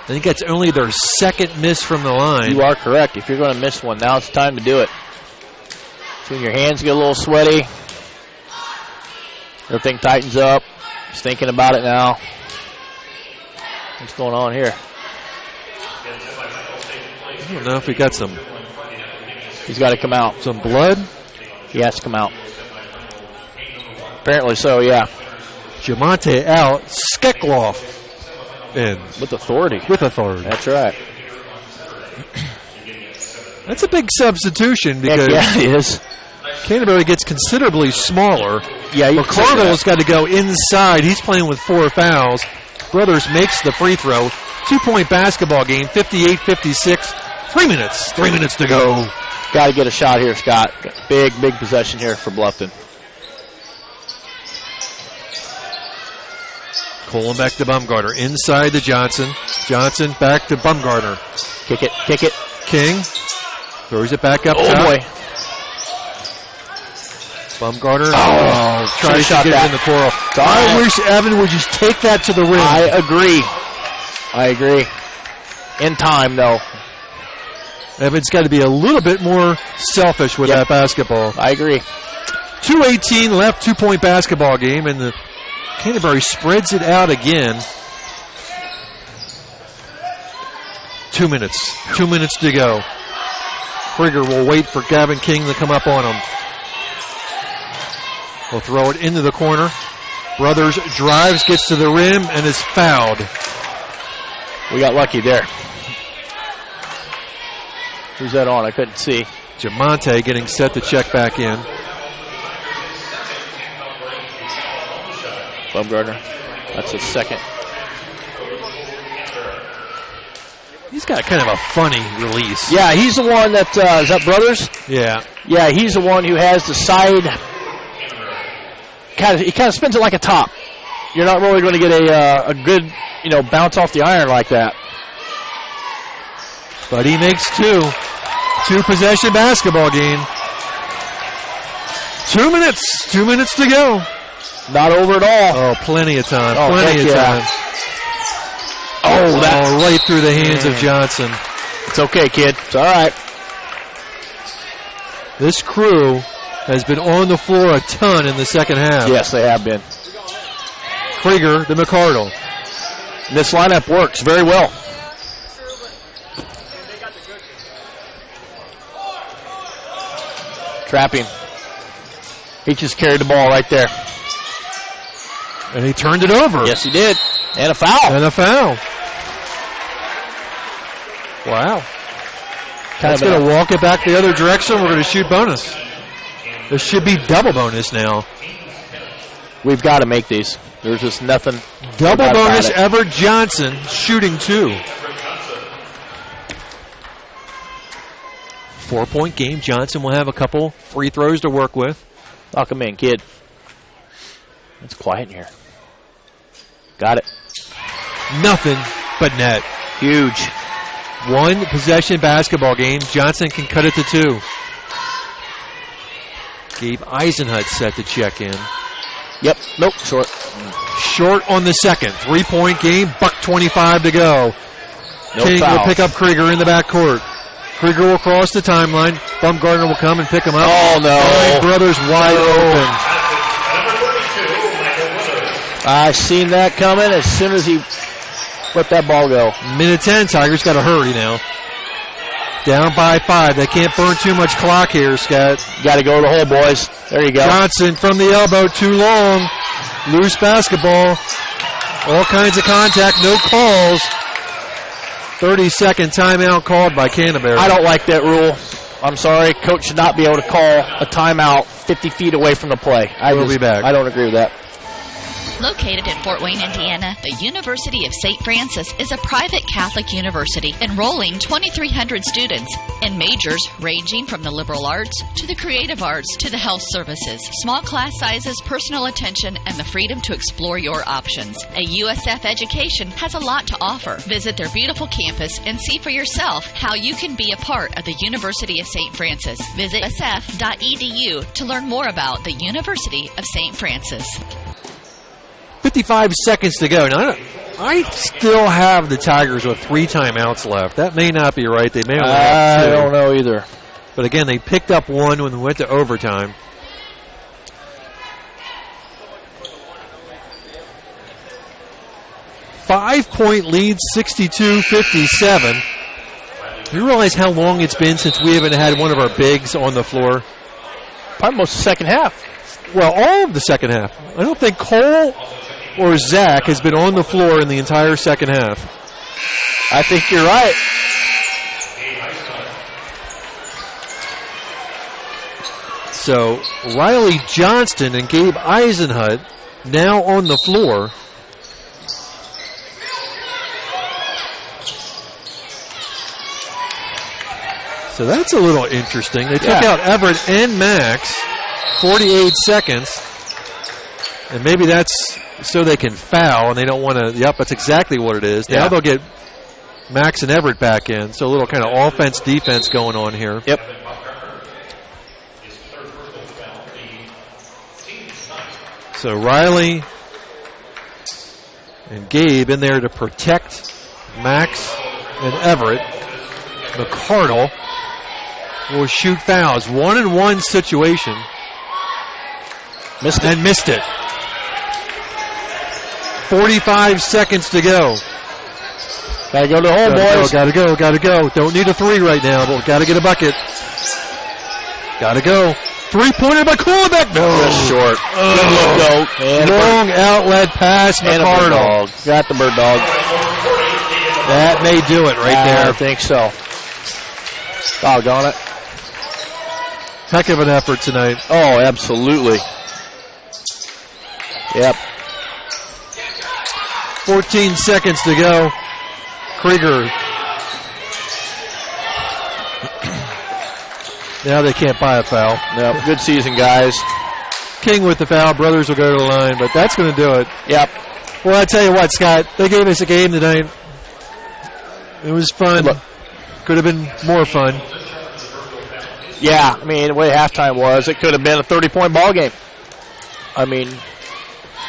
I think that's only their second miss from the line. You are correct. If you're going to miss one, now it's time to do it. Soon your hands get a little sweaty. Everything tightens up. Just thinking about it now. What's going on here? I don't know if we got some. He's got to come out. Some blood? He has to come out. Apparently so, yeah. Jamonte out. Skekloff in. With authority. With authority. That's right. That's a big substitution because it is. Canterbury gets considerably smaller. Yeah, McCardle's got to go inside. He's playing with 4 fouls. Brothers makes the free throw. 2-point basketball game, 58-56. 3 minutes. 3 minutes to go. Got to get a shot here, Scott. Big possession here for Bluffton. Colin back to Bumgarner. Inside to Johnson. Johnson back to Bumgarner. Kick it. King throws it back up top. Oh, boy. Bumgarner tries to get it in the coral. I wish Evan would just take that to the rim. I agree. In time, though. Evan's got to be a little bit more selfish with that basketball. I agree. 2:18 left, 2-point basketball game, and the Canterbury spreads it out again. 2 minutes. 2 minutes to go. Krieger will wait for Gavin King to come up on him. We'll throw it into the corner. Brothers drives, gets to the rim, and is fouled. We got lucky there. Who's that on? I couldn't see. Jamonte getting set to check back in. Bumgarner. That's his second. He's got kind of a funny release. Yeah, he's the one that, is that Brothers? Yeah. Yeah, he's the one who has the side, he kind of spins it like a top. You're not really going to get a good, bounce off the iron like that. But he makes 2. 2-possession basketball game. 2 minutes. 2 minutes to go. Not over at all. Oh, plenty of time. Oh, plenty of time. Oh, that's right through the hands of Johnson. It's okay, kid. It's all right. This crew has been on the floor a ton in the second half. Yes, they have been. Krieger to McCardle. This lineup works very well. Trapping. He just carried the ball right there. And he turned it over. Yes, he did. And a foul. Wow. That's going to walk it back the other direction. We're going to shoot bonus. This should be double bonus now. We've got to make these. There's just nothing. Double bonus, Everett Johnson shooting 2. 4-point game. Johnson will have a couple free throws to work with. Lock him in, kid. It's quiet in here. Got it. Nothing but net. Huge. 1-possession basketball game. Johnson can cut it to 2. Gabe Eisenhut set to check in. Yep. Nope. Short. Short on the second. 3-point game. $1:25 to go. King will pick up Krieger in the backcourt. Krieger will cross the timeline. Bumgarner will come and pick him up. Oh, no. Brothers wide open. I seen that coming as soon as he let that ball go. Minute 10. Tigers got to hurry now. Down by 5. They can't burn too much clock here, Scott. Got to go to the hole, boys. There you go. Johnson from the elbow, too long. Loose basketball. All kinds of contact, no calls. 30-second timeout called by Canterbury. I don't like that rule. I'm sorry. Coach should not be able to call a timeout 50 feet away from the play. We'll be back. I don't agree with that. Located in Fort Wayne, Indiana, the University of St. Francis is a private Catholic university enrolling 2,300 students in majors ranging from the liberal arts to the creative arts to the health services. Small class sizes, personal attention, and the freedom to explore your options. A USF education has a lot to offer. Visit their beautiful campus and see for yourself how you can be a part of the University of St. Francis. Visit usf.edu to learn more about the University of St. Francis. 55 seconds to go. Now, I still have the Tigers with 3 timeouts left. That may not be right. They may only have 2. I don't know either. But again, they picked up 1 when we went to overtime. Five-point lead, 62-57. Do you realize how long it's been since we haven't had one of our bigs on the floor? Probably most of the second half. Well, all of the second half. I don't think Cole or Zach has been on the floor in the entire second half. I think you're right. So Riley Johnston and Gabe Eisenhut now on the floor. So that's a little interesting. They took out Everett and Max, 48 seconds. And maybe that's so they can foul, and they don't want to. Yep, that's exactly what it is. Now they'll get Max and Everett back in. So a little kind of offense-defense going on here. Yep. So Riley and Gabe in there to protect Max and Everett. McCardle will shoot fouls. 1-and-1 situation. Missed it. 45 seconds to go. Gotta go to the hole, boys. Gotta go. Don't need a 3 right now, but gotta get a bucket. Gotta go. 3-pointer by Kulibeck. No. Just short. Good look, though. Long outlet pass, McCardle. Got the bird dog. That may do it right there. I think so. Doggone it. Heck of an effort tonight. Oh, absolutely. Yep. 14 seconds to go. Krieger. Now they can't buy a foul. No, good season, guys. King with the foul. Brothers will go to the line, but that's going to do it. Yep. Well, I tell you what, Scott, they gave us a game tonight. It was fun. Could have been more fun. Yeah, I mean, the way halftime was, it could have been a 30-point ball game. I mean,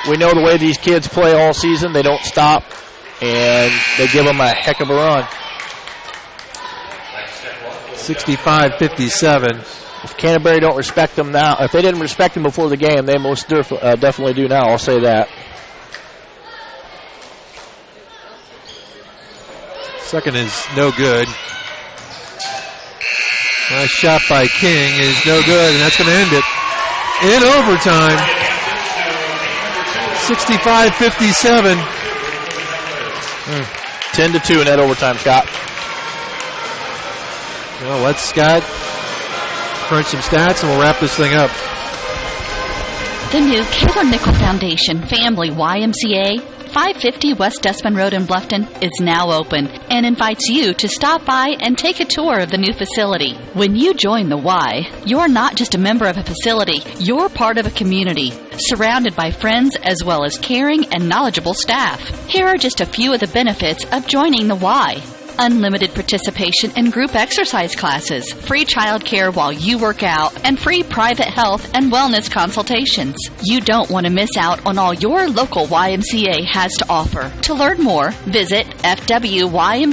we know the way these kids play all season. They don't stop, and they give them a heck of a run. 65-57. If Canterbury don't respect them now, if they didn't respect them before the game, they most definitely do now. I'll say that. Second is no good. Nice shot by King is no good, and that's going to end it. In overtime, 65-57. 10-2 in that overtime, Scott. Well, let's Scott crunch some stats, and we'll wrap this thing up. The new Kayla Nickel Foundation Family YMCA, 550 West Dustman Road in Bluffton, is now open and invites you to stop by and take a tour of the new facility. When you join the Y, you're not just a member of a facility, you're part of a community, surrounded by friends as well as caring and knowledgeable staff. Here are just a few of the benefits of joining the Y. Unlimited participation in group exercise classes, free child care while you work out, and free private health and wellness consultations. You don't want to miss out on all your local YMCA has to offer. To learn more, visit fwymca.org.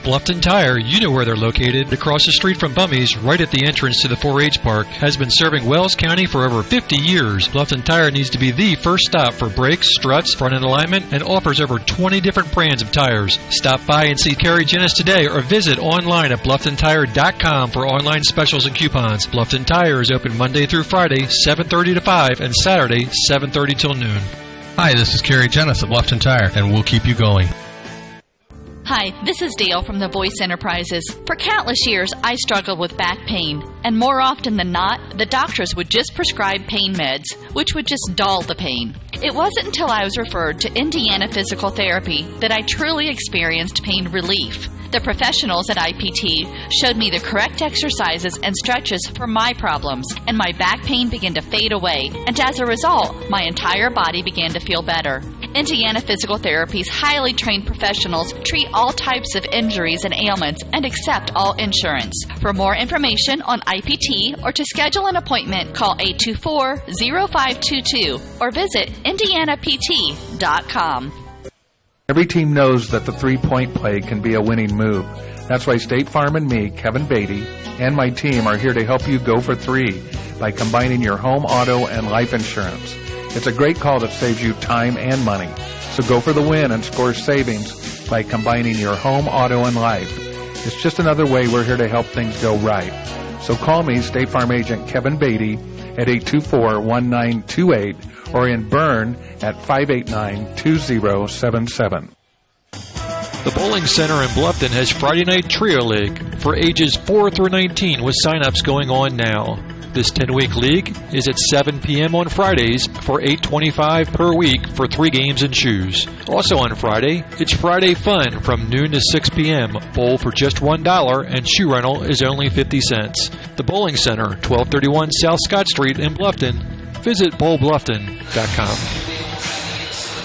Bluffton Tire, you know where they're located. Across the street from Bummy's, right at the entrance to the 4-H park, has been serving Wells County for over 50 years. Bluffton Tire needs to be the first stop for brakes, struts, front end alignment, and offers over 20 different brands of tires. Stop by and see Carrie Jennis today or visit online at BlufftonTire.com for online specials and coupons. Bluffton Tire is open Monday through Friday, 7:30 to 5, and Saturday, 7:30 till noon. Hi, this is Carrie Jennis of Bluffton Tire, and we'll keep you going. Hi, this is Dale from the Voice Enterprises. For countless years, I struggled with back pain, and more often than not, the doctors would just prescribe pain meds, which would just dull the pain. It wasn't until I was referred to Indiana Physical Therapy that I truly experienced pain relief. The professionals at IPT showed me the correct exercises and stretches for my problems, and my back pain began to fade away, and as a result, my entire body began to feel better. Indiana Physical Therapy's highly trained professionals treat all types of injuries and ailments and accept all insurance. For more information on IPT or to schedule an appointment, call 824-0522 or visit indianapt.com. Every team knows that the three-point play can be a winning move. That's why State Farm and me, Kevin Beatty, and my team are here to help you go for three by combining your home, auto, and life insurance. It's a great call that saves you time and money. So go for the win and score savings by combining your home, auto, and life. It's just another way we're here to help things go right. So call me, State Farm Agent Kevin Beatty, at 824-1928 or in Bern at 589-2077. The Bowling Center in Bluffton has Friday Night Trio League for ages 4 through 19 with sign-ups going on now. This 10-week league is at 7 p.m. on Fridays for $8.25 per week for 3 games and shoes. Also on Friday, it's Friday Fun from noon to 6 p.m. Bowl for just $1 and shoe rental is only 50 cents. The Bowling Center, 1231 South Scott Street in Bluffton. Visit bowlbluffton.com.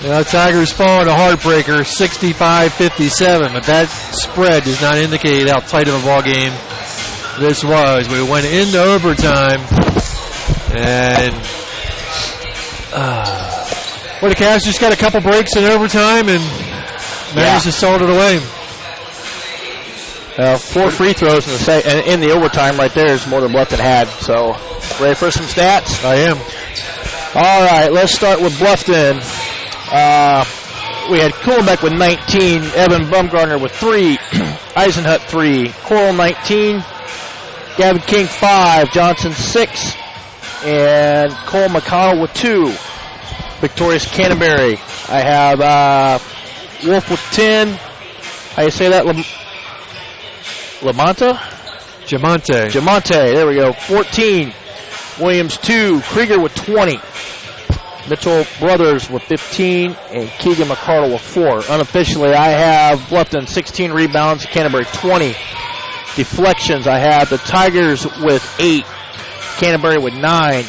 Now, Tigers fall in a heartbreaker, 65-57, but that spread does not indicate how tight of a ball game this was. We went into overtime, and the Cavs just got a couple breaks in overtime and managed to salt it away. 4 free throws in the overtime right there is more than Bluffton had. So, ready for some stats? I am. All right, let's start with Bluffton. We had Kuhlbeck with 19, Evan Bumgarner with 3, Eisenhut 3, Coral 19, Gavin King 5, Johnson 6, and Cole McConnell with 2. Victorious Canterbury. I have Wolf with 10. How you say that? Lamont? Jamonte. There we go. 14. Williams 2. Krieger with 20. Mitchell Brothers with 15, and Keegan McCardle with 4. Unofficially, I have Bluffton 16 rebounds, Canterbury 20. Deflections, I have the Tigers with 8, Canterbury with 9.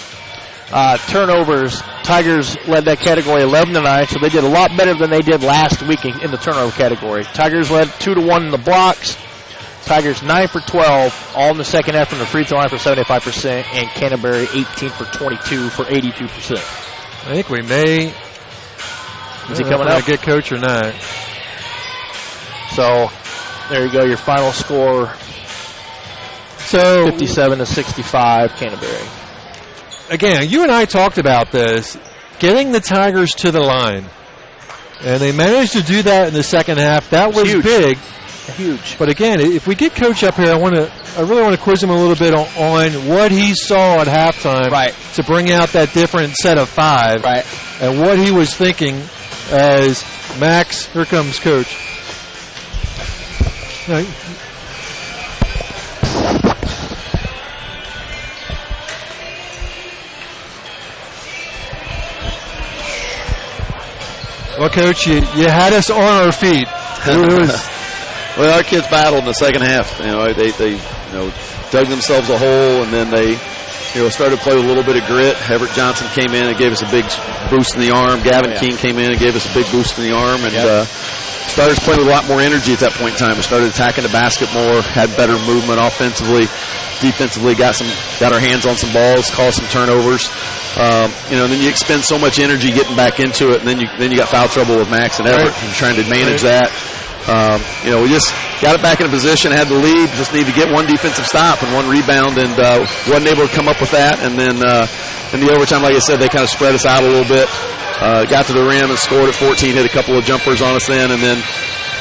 Turnovers, Tigers led that category 11-9, so they did a lot better than they did last week in the turnover category. Tigers led 2-1 in the blocks. Tigers 9 for 12, all in the second half from the free throw line for 75%, and Canterbury 18 for 22 for 82%. I think we may. Is he coming up? A good coach or not? So, there you go. Your final score. So 57-65, Canterbury. Again, you and I talked about this, getting the Tigers to the line, and they managed to do that in the second half. That was huge. Big. Huge. But again, if we get Coach up here, I really want to quiz him a little bit on what he saw at halftime to bring out that different set of 5, and what he was thinking as Max. Here comes Coach. Well, Coach, you had us on our feet. It was. Well, our kids battled in the second half. They dug themselves a hole, and then they started to play with a little bit of grit. Everett Johnson came in and gave us a big boost in the arm. Gavin King came in and gave us a big boost in the arm, and started playing with a lot more energy at that point in time. We started attacking the basket more, had better movement offensively, defensively. Got our hands on some balls, caused some turnovers. And then you expend so much energy getting back into it, and then you got foul trouble with Max and Everett and trying to manage that. We just got it back in a position, had the lead, just need to get one defensive stop and one rebound, and wasn't able to come up with that. And then in the overtime, like I said, they kind of spread us out a little bit. Got to the rim and scored at 14, hit a couple of jumpers on us then, and then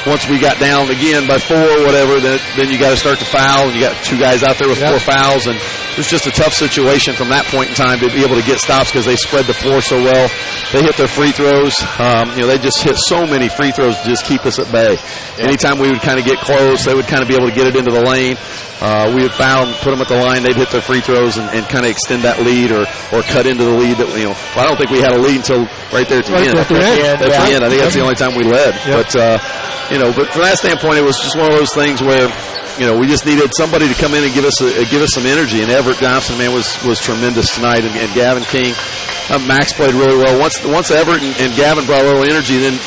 once we got down again by 4 or whatever, then you got to start to foul, and you got 2 guys out there with 4 fouls, and it was just a tough situation from that point in time to be able to get stops because they spread the floor so well. They hit their free throws. They just hit so many free throws to just keep us at bay. Anytime we would kind of get close, they would kind of be able to get it into the lane. We would foul and put them at the line. They'd hit their free throws and kind of extend that lead or cut into the lead. I don't think we had a lead until right there at the end. At the end. I think that's the only time we led. But from that standpoint, it was just one of those things where we just needed somebody to come in and give us some energy. And Everett Johnson, man, was tremendous tonight. And Gavin King, Max played really well. Once Everett and Gavin brought a little energy, then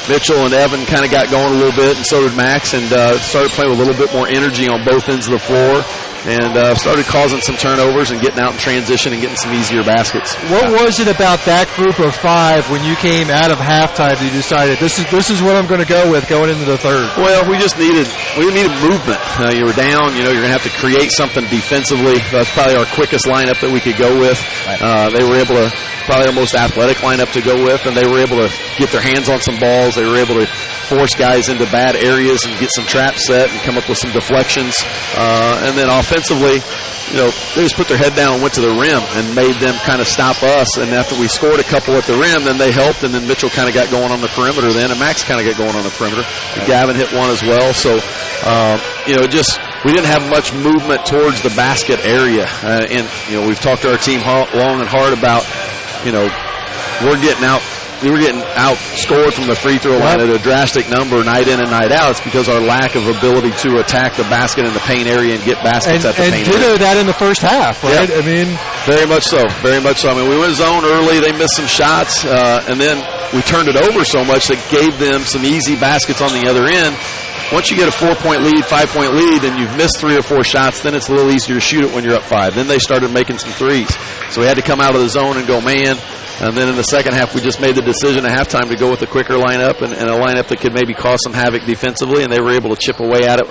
Mitchell and Evan kind of got going a little bit, and so did Max, and started playing with a little bit more energy on both ends of the floor, and started causing some turnovers and getting out in transition and getting some easier baskets. What was it about that group of 5 when you came out of halftime that you decided this is what I'm going to go with going into the third? Well, we needed movement. You were down. You're going to have to create something defensively. That's probably our quickest lineup that we could go with. They were able to. Probably our most athletic lineup to go with, and they were able to get their hands on some balls. They were able to force guys into bad areas and get some traps set and come up with some deflections. And then offensively, they just put their head down and went to the rim and made them kind of stop us. And after we scored a couple at the rim, then they helped, and then Mitchell kind of got going on the perimeter then, and Max kind of got going on the perimeter. And Gavin hit one as well. So, we didn't have much movement towards the basket area. And we've talked to our team long and hard about, we were getting outscored from the free throw line at a drastic number night in and night out. It's because our lack of ability to attack the basket in the paint area and get baskets at the paint area. And ditto that in the first half, right? Yep. Very much so. Very much so. We went zone early. They missed some shots, and then we turned it over so much that gave them some easy baskets on the other end. Once you get a 4-point lead, 5-point lead, and you've missed 3 or 4 shots, then it's a little easier to shoot it when you're up 5. Then they started making some threes. So we had to come out of the zone and go man. And then in the second half, we just made the decision at halftime to go with a quicker lineup and a lineup that could maybe cause some havoc defensively, and they were able to chip away at it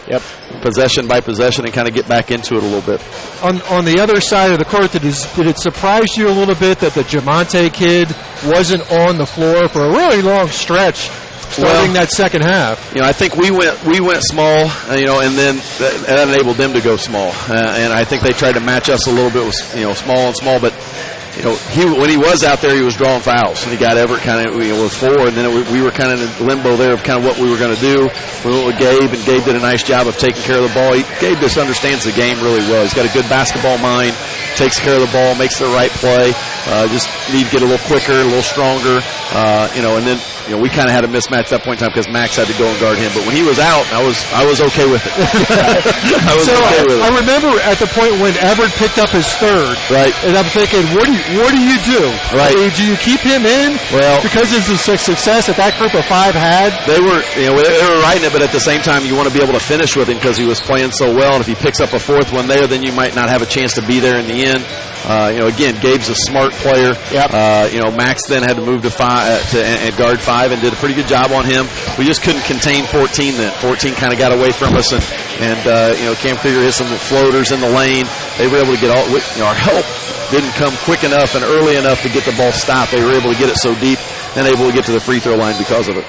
possession by possession and kind of get back into it a little bit. On the other side of the court, did it surprise you a little bit that the Jamonte kid wasn't on the floor for a really long stretch starting that second half? I think we went small, and then that enabled them to go small. And I think they tried to match us a little bit with, small and small, but when he was out there, he was drawing fouls, and he got Everett kind of with 4, and then we were kind of in limbo there of kind of what we were going to do. We went with Gabe, and Gabe did a nice job of taking care of the ball. Gabe just understands the game really well. He's got a good basketball mind, takes care of the ball, makes the right play. Just need to get a little quicker, a little stronger, and then we kind of had a mismatch at that point in time because Max had to go and guard him. But when he was out, I was okay with it. I remember at the point when Everett picked up his third, right? And I'm thinking, what do you do? Right? Do you keep him in? Well, because of the success that group of 5 had. They were riding it, but at the same time, you want to be able to finish with him because he was playing so well. And if he picks up a 4th one there, then you might not have a chance to be there in the end. Again, Gabe's a smart player. Yep. Max then had to move to 5 and guard 5 and did a pretty good job on him. We just couldn't contain 14 then. 14 kind of got away from us, and Cam Krieger hit some floaters in the lane. They were able to get our help didn't come quick enough and early enough to get the ball stopped. They were able to get it so deep and able to get to the free throw line because of it.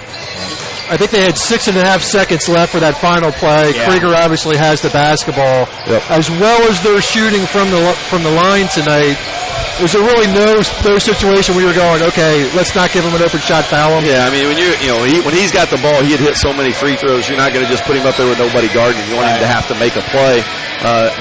I think they had 6.5 seconds left for that final play. Yeah. Krieger obviously has the basketball. Yep. As well as they're shooting from the line tonight, was there really no situation where you were going, okay, let's not give him an open shot, foul him? Yeah, when he's got the ball, he had hit so many free throws. You're not going to just put him up there with nobody guarding. You want him to have to make a play.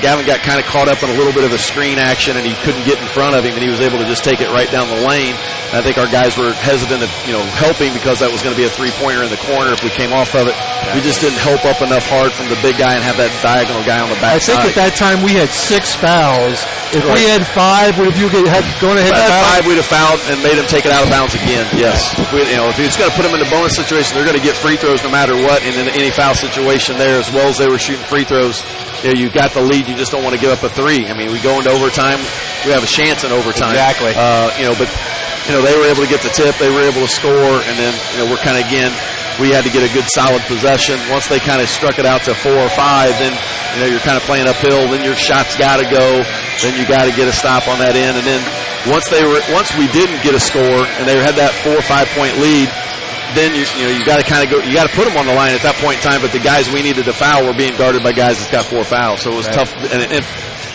Gavin got kind of caught up in a little bit of a screen action, and he couldn't get in front of him, and he was able to just take it right down the lane. I think our guys were hesitant of helping because that was going to be a 3-pointer in the corner if we came off of it. We just didn't help up enough hard from the big guy and have that diagonal guy on the back side. I think at that time we had 6 fouls. If we had 5, would you had gone ahead and fouled? 5, we'd have fouled and made him take it out of bounds again. Yes. If it's going to put them in the bonus situation, they're going to get free throws no matter what. And in any foul situation there, as well as they were shooting free throws, you got the lead. You just don't want to give up a 3. We go into overtime. We have a chance in overtime. Exactly. But they were able to get the tip. They were able to score, and then we're kind of again. We had to get a good solid possession. Once they kind of struck it out to 4 or 5, then you're kind of playing uphill. Then your shots got to go. Then you got to get a stop on that end. And then once we didn't get a score and they had that 4 or 5 point lead, then you got to kind of go. You got to put them on the line at that point in time. But the guys we needed to foul were being guarded by guys that's got 4 fouls. So it was tough. And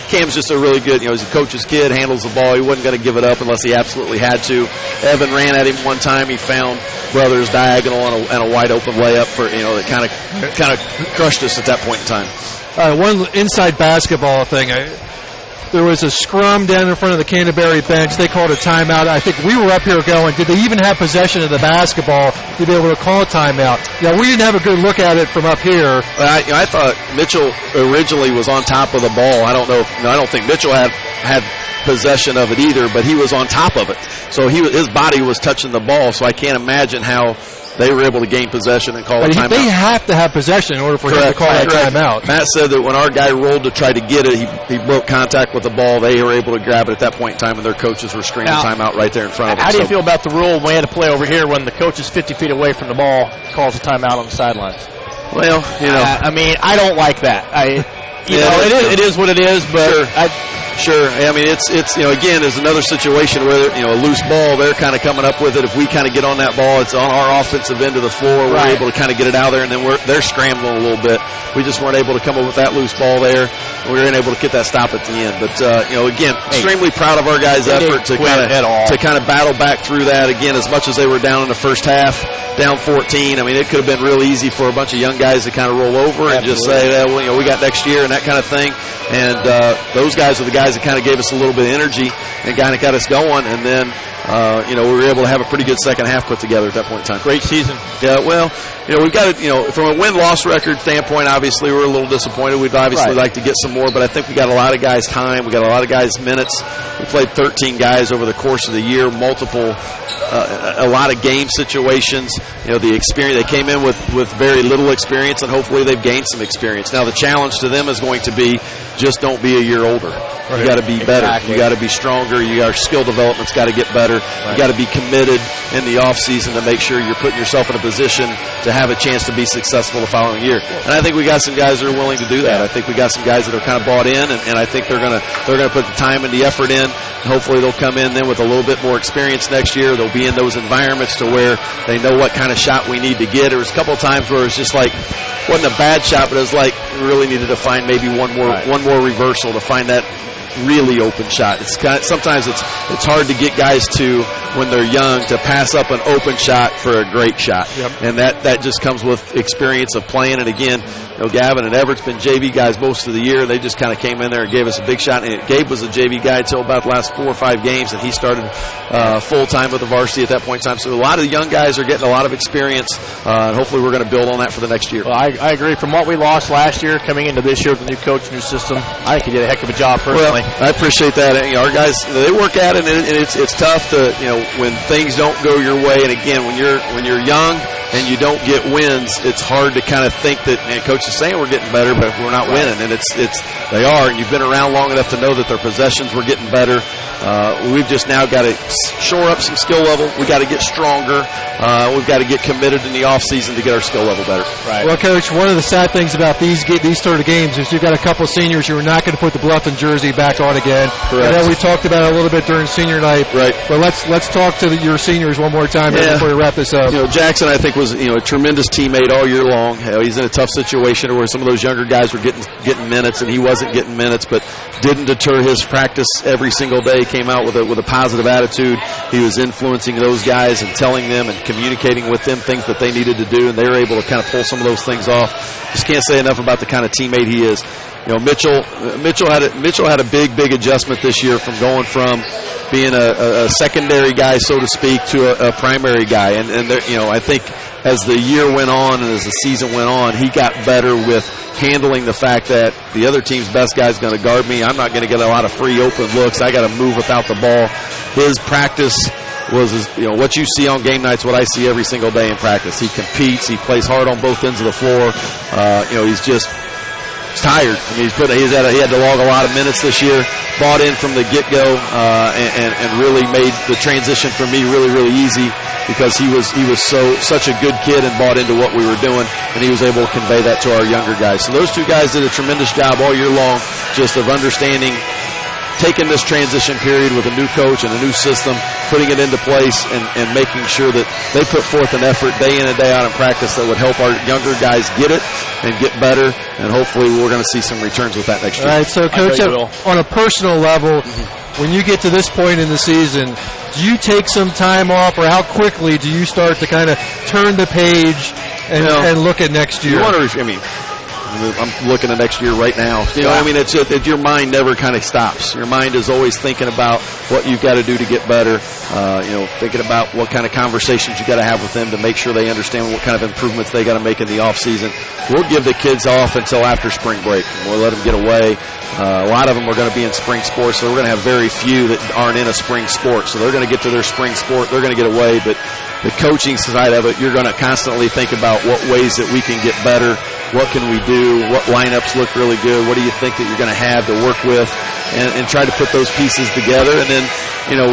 Cam's just a really good, he's a coach's kid, handles the ball. He wasn't going to give it up unless he absolutely had to. Evan ran at him one time. He found Brothers diagonal and a wide open layup for, that kind of crushed us at that point in time. One inside basketball thing. There was a scrum down in front of the Canterbury bench. They called a timeout. I think we were up here going, did they even have possession of the basketball to be able to call a timeout? We didn't have a good look at it from up here. I thought Mitchell originally was on top of the ball. I don't think Mitchell had possession of it either, but he was on top of it. So his body was touching the ball, so I can't imagine how they were able to gain possession and call a timeout. They have to have possession in order for him to call that timeout. Matt said that when our guy rolled to try to get it, he broke contact with the ball. They were able to grab it at that point in time, and their coaches were screaming timeout right there in front of them. How do you feel about the rule when we had to play over here when the coach is 50 feet away from the ball, calls a timeout on the sidelines? Well, I mean, I don't like that. It is what it is, but Sure. I mean, it's again, there's another situation where, a loose ball, they're kind of coming up with it. If we kind of get on that ball, it's on our offensive end of the floor. We're able to kind of get it out there, and then they're scrambling a little bit. We just weren't able to come up with that loose ball there. We weren't able to get that stop at the end. But, again, extremely proud of our guys' effort to kind of battle back through that. Again, as much as they were down in the first half, down 14, I mean, it could have been real easy for a bunch of young guys to kind of roll over and just say, we got next year and that kind of thing. And those guys are the guys that kind of gave us a little bit of energy and kind of got us going. And then, we were able to have a pretty good second half put together at that point in time. Great season. Yeah, well, we've got to, from a win-loss record standpoint, obviously we're a little disappointed. We'd obviously like to get some more, but I think we got a lot of guys' time. We got a lot of guys' minutes. We played 13 guys over the course of the year, a lot of game situations. The experience, they came in with very little experience, and hopefully they've gained some experience. Now the challenge to them is going to be just don't be a year older. Right. You got to be better. Exactly. You got to be stronger. Our skill development's got to get better. Right. You got to be committed in the off season to make sure you're putting yourself in a position to have a chance to be successful the following year. And I think we got some guys that are willing to do that. I think we got some guys that are kind of bought in, and I think they're gonna put the time and the effort in. And hopefully they'll come in then with a little bit more experience next year. They'll be in those environments to where they know what kind of shot we need to get. There was a couple of times where it was just like, wasn't a bad shot, but it was like we really needed to find maybe one more reversal to find that really open shot. Sometimes it's hard to get guys to, when they're young, to pass up an open shot for a great shot. Yep. And that just comes with experience of playing. And again, Gavin and Everett's been JV guys most of the year. They just kind of came in there and gave us a big shot. And Gabe was a JV guy until about the last 4 or 5 games, and he started full-time with the varsity at that point in time. So a lot of the young guys are getting a lot of experience, and hopefully we're going to build on that for the next year. Well, I agree. From what we lost last year, coming into this year with the new coach, new system, I think he did a heck of a job personally. Well, I appreciate that. Our guys, they work at it, and it's tough to, when things don't go your way. And again, when you're young and you don't get wins, it's hard to kind of think that, coach is saying we're getting better, but we're not winning. And they are. And you've been around long enough to know that their possessions were getting better. We've just now got to shore up some skill level. We got to get stronger. We've got to get committed in the off season to get our skill level better. Right. Well, Coach, one of the sad things about these sort of games is you've got a couple seniors who are not going to put the Bluffton jersey back on again. Correct. I know we talked about it a little bit during senior night. Right. But let's talk to your seniors one more time before we wrap this up. Jackson, I think, was a tremendous teammate all year long. He's in a tough situation where some of those younger guys were getting minutes, and he wasn't getting minutes, but didn't deter his practice every single day. Came out with a positive attitude. He was influencing those guys and telling them and communicating with them things that they needed to do, and they were able to kind of pull some of those things off. Just can't say enough about the kind of teammate he is. Mitchell had a big adjustment this year from going from being a secondary guy, so to speak, to a primary guy. And I think as the year went on and as the season went on, he got better with handling the fact that the other team's best guy is going to guard me. I'm not going to get a lot of free open looks. I got to move without the ball. His practice was, what you see on game nights, what I see every single day in practice. He competes. He plays hard on both ends of the floor. He's tired. I mean, he had to log a lot of minutes this year. Bought in from the get-go and really made the transition for me really easy because he was such a good kid and bought into what we were doing, and he was able to convey that to our younger guys. So those two guys did a tremendous job all year long, just of understanding, taking this transition period with a new coach and a new system, putting it into place, and making sure that they put forth an effort day in and day out in practice that would help our younger guys get it and get better, and hopefully we're going to see some returns with that next year. All right, so Coach, on a personal level, when you get to this point in the season, do you take some time off, or how quickly do you start to kind of turn the page and look at next year? I'm looking at next year right now. You know, I mean, it's your mind never kind of stops. Your mind is always thinking about what you've got to do to get better. Thinking about what kind of conversations you got to have with them to make sure they understand what kind of improvements they got to make in the off season. We'll give the kids off until after spring break. We'll let them get away. A lot of them are going to be in spring sports, so we're going to have very few that aren't in a spring sport. So they're going to get to their spring sport. They're going to get away, but the coaching side of it, you're going to constantly think about what ways that we can get better. What can we do? What lineups look really good? What do you think that you're going to have to work with? And try to put those pieces together. And then,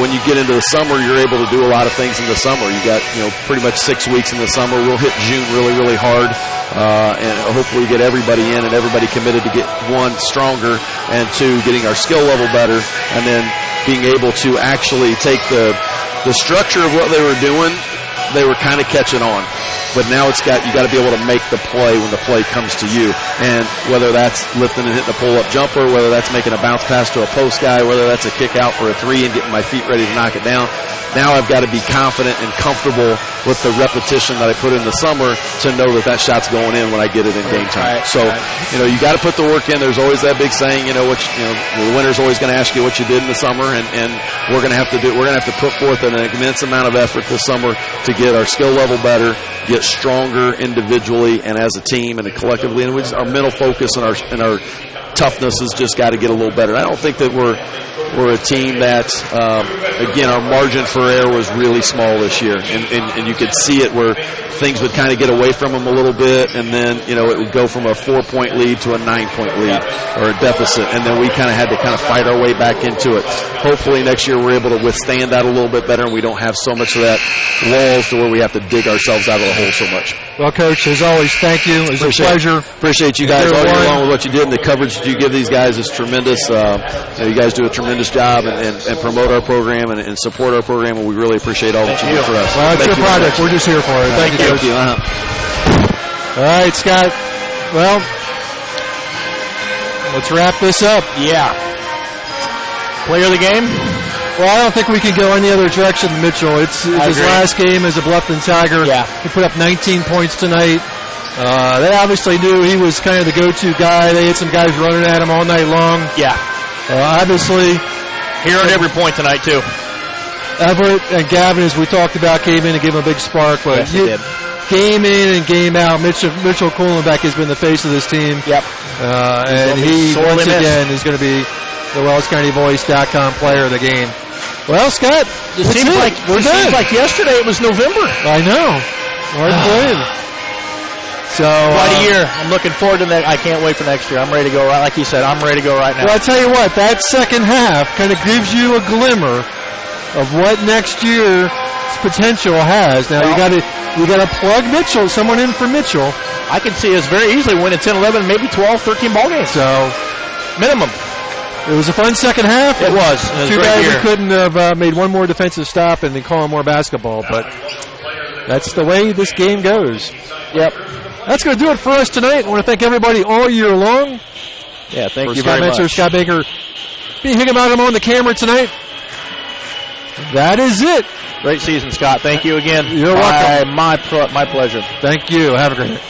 when you get into the summer, you're able to do a lot of things in the summer. You got, pretty much 6 weeks in the summer. We'll hit June really, really hard. And hopefully get everybody in and everybody committed to get, one, stronger, and two, getting our skill level better. And then being able to actually take the structure of what they were doing, they were kind of catching on. But now you got to be able to make the play when the play comes to you. And whether that's lifting and hitting a pull-up jumper, whether that's making a bounce pass to a post guy, whether that's a kick out for a three and getting my feet ready to knock it down, now I've got to be confident and comfortable with the repetition that I put in the summer to know that shot's going in when I get it in game time. So, you got to put the work in. There's always that big saying, the winner's always going to ask you what you did in the summer, and we're going to have to put forth an immense amount of effort this summer to get our skill level better, get stronger individually and as a team and collectively, and our mental focus and our toughness has just got to get a little better. I don't think that we're a team that, again, our margin for error was really small this year, and you could see it where things would kind of get away from them a little bit, and then it would go from a 4-point lead to a 9-point lead or a deficit, and then we kind of had to fight our way back into it. Hopefully next year we're able to withstand that a little bit better, and we don't have so much of that walls to where we have to dig ourselves out of the hole so much. Well, Coach, as always, thank you. It was a pleasure. Appreciate you guys all year long with what you did, and the coverage that you give these guys is tremendous. You guys do a tremendous job and promote our program and support our program, and we really appreciate all that you do for us. Well, it's your project. We're just here for it. Thank you, Coach. All right, Scott. Well, let's wrap this up. Yeah. Player of the game? Well, I don't think we can go any other direction than Mitchell. It's his last game as a Bluffton Tiger. Yeah. He put up 19 points tonight. They obviously knew he was kind of the go-to guy. They had some guys running at him all night long. Yeah. Obviously. He earned every point tonight, too. Everett and Gavin, as we talked about, came in and gave him a big spark. But yes, he did. Game in and game out, Mitchell Kuhlenbeck has been the face of this team. Yep. And he, once again, is going to be the WellsCountyVoice.com player of the game. Well, Scott, it seems like yesterday it was November. I know. Hard to believe. So, quite a year. I'm looking forward to that. I can't wait for next year. I'm ready to go. Like you said, I'm ready to go right now. Well, I'll tell you what, that second half kind of gives you a glimmer of what next year's potential has. Now, you got to plug Mitchell, someone in for Mitchell. I can see us very easily winning 10, 11, maybe 12, 13 ball games. So, minimum. It was a fun second half. It was. Too bad we couldn't have made one more defensive stop and then call more basketball, but that's the way this game goes. Yep. That's going to do it for us tonight. I want to thank everybody all year long. Yeah, thank you very much. Scott Baker, being Higginbottom on the camera tonight. That is it. Great season, Scott. Thank you again. You're welcome. My pleasure. Thank you. Have a great night.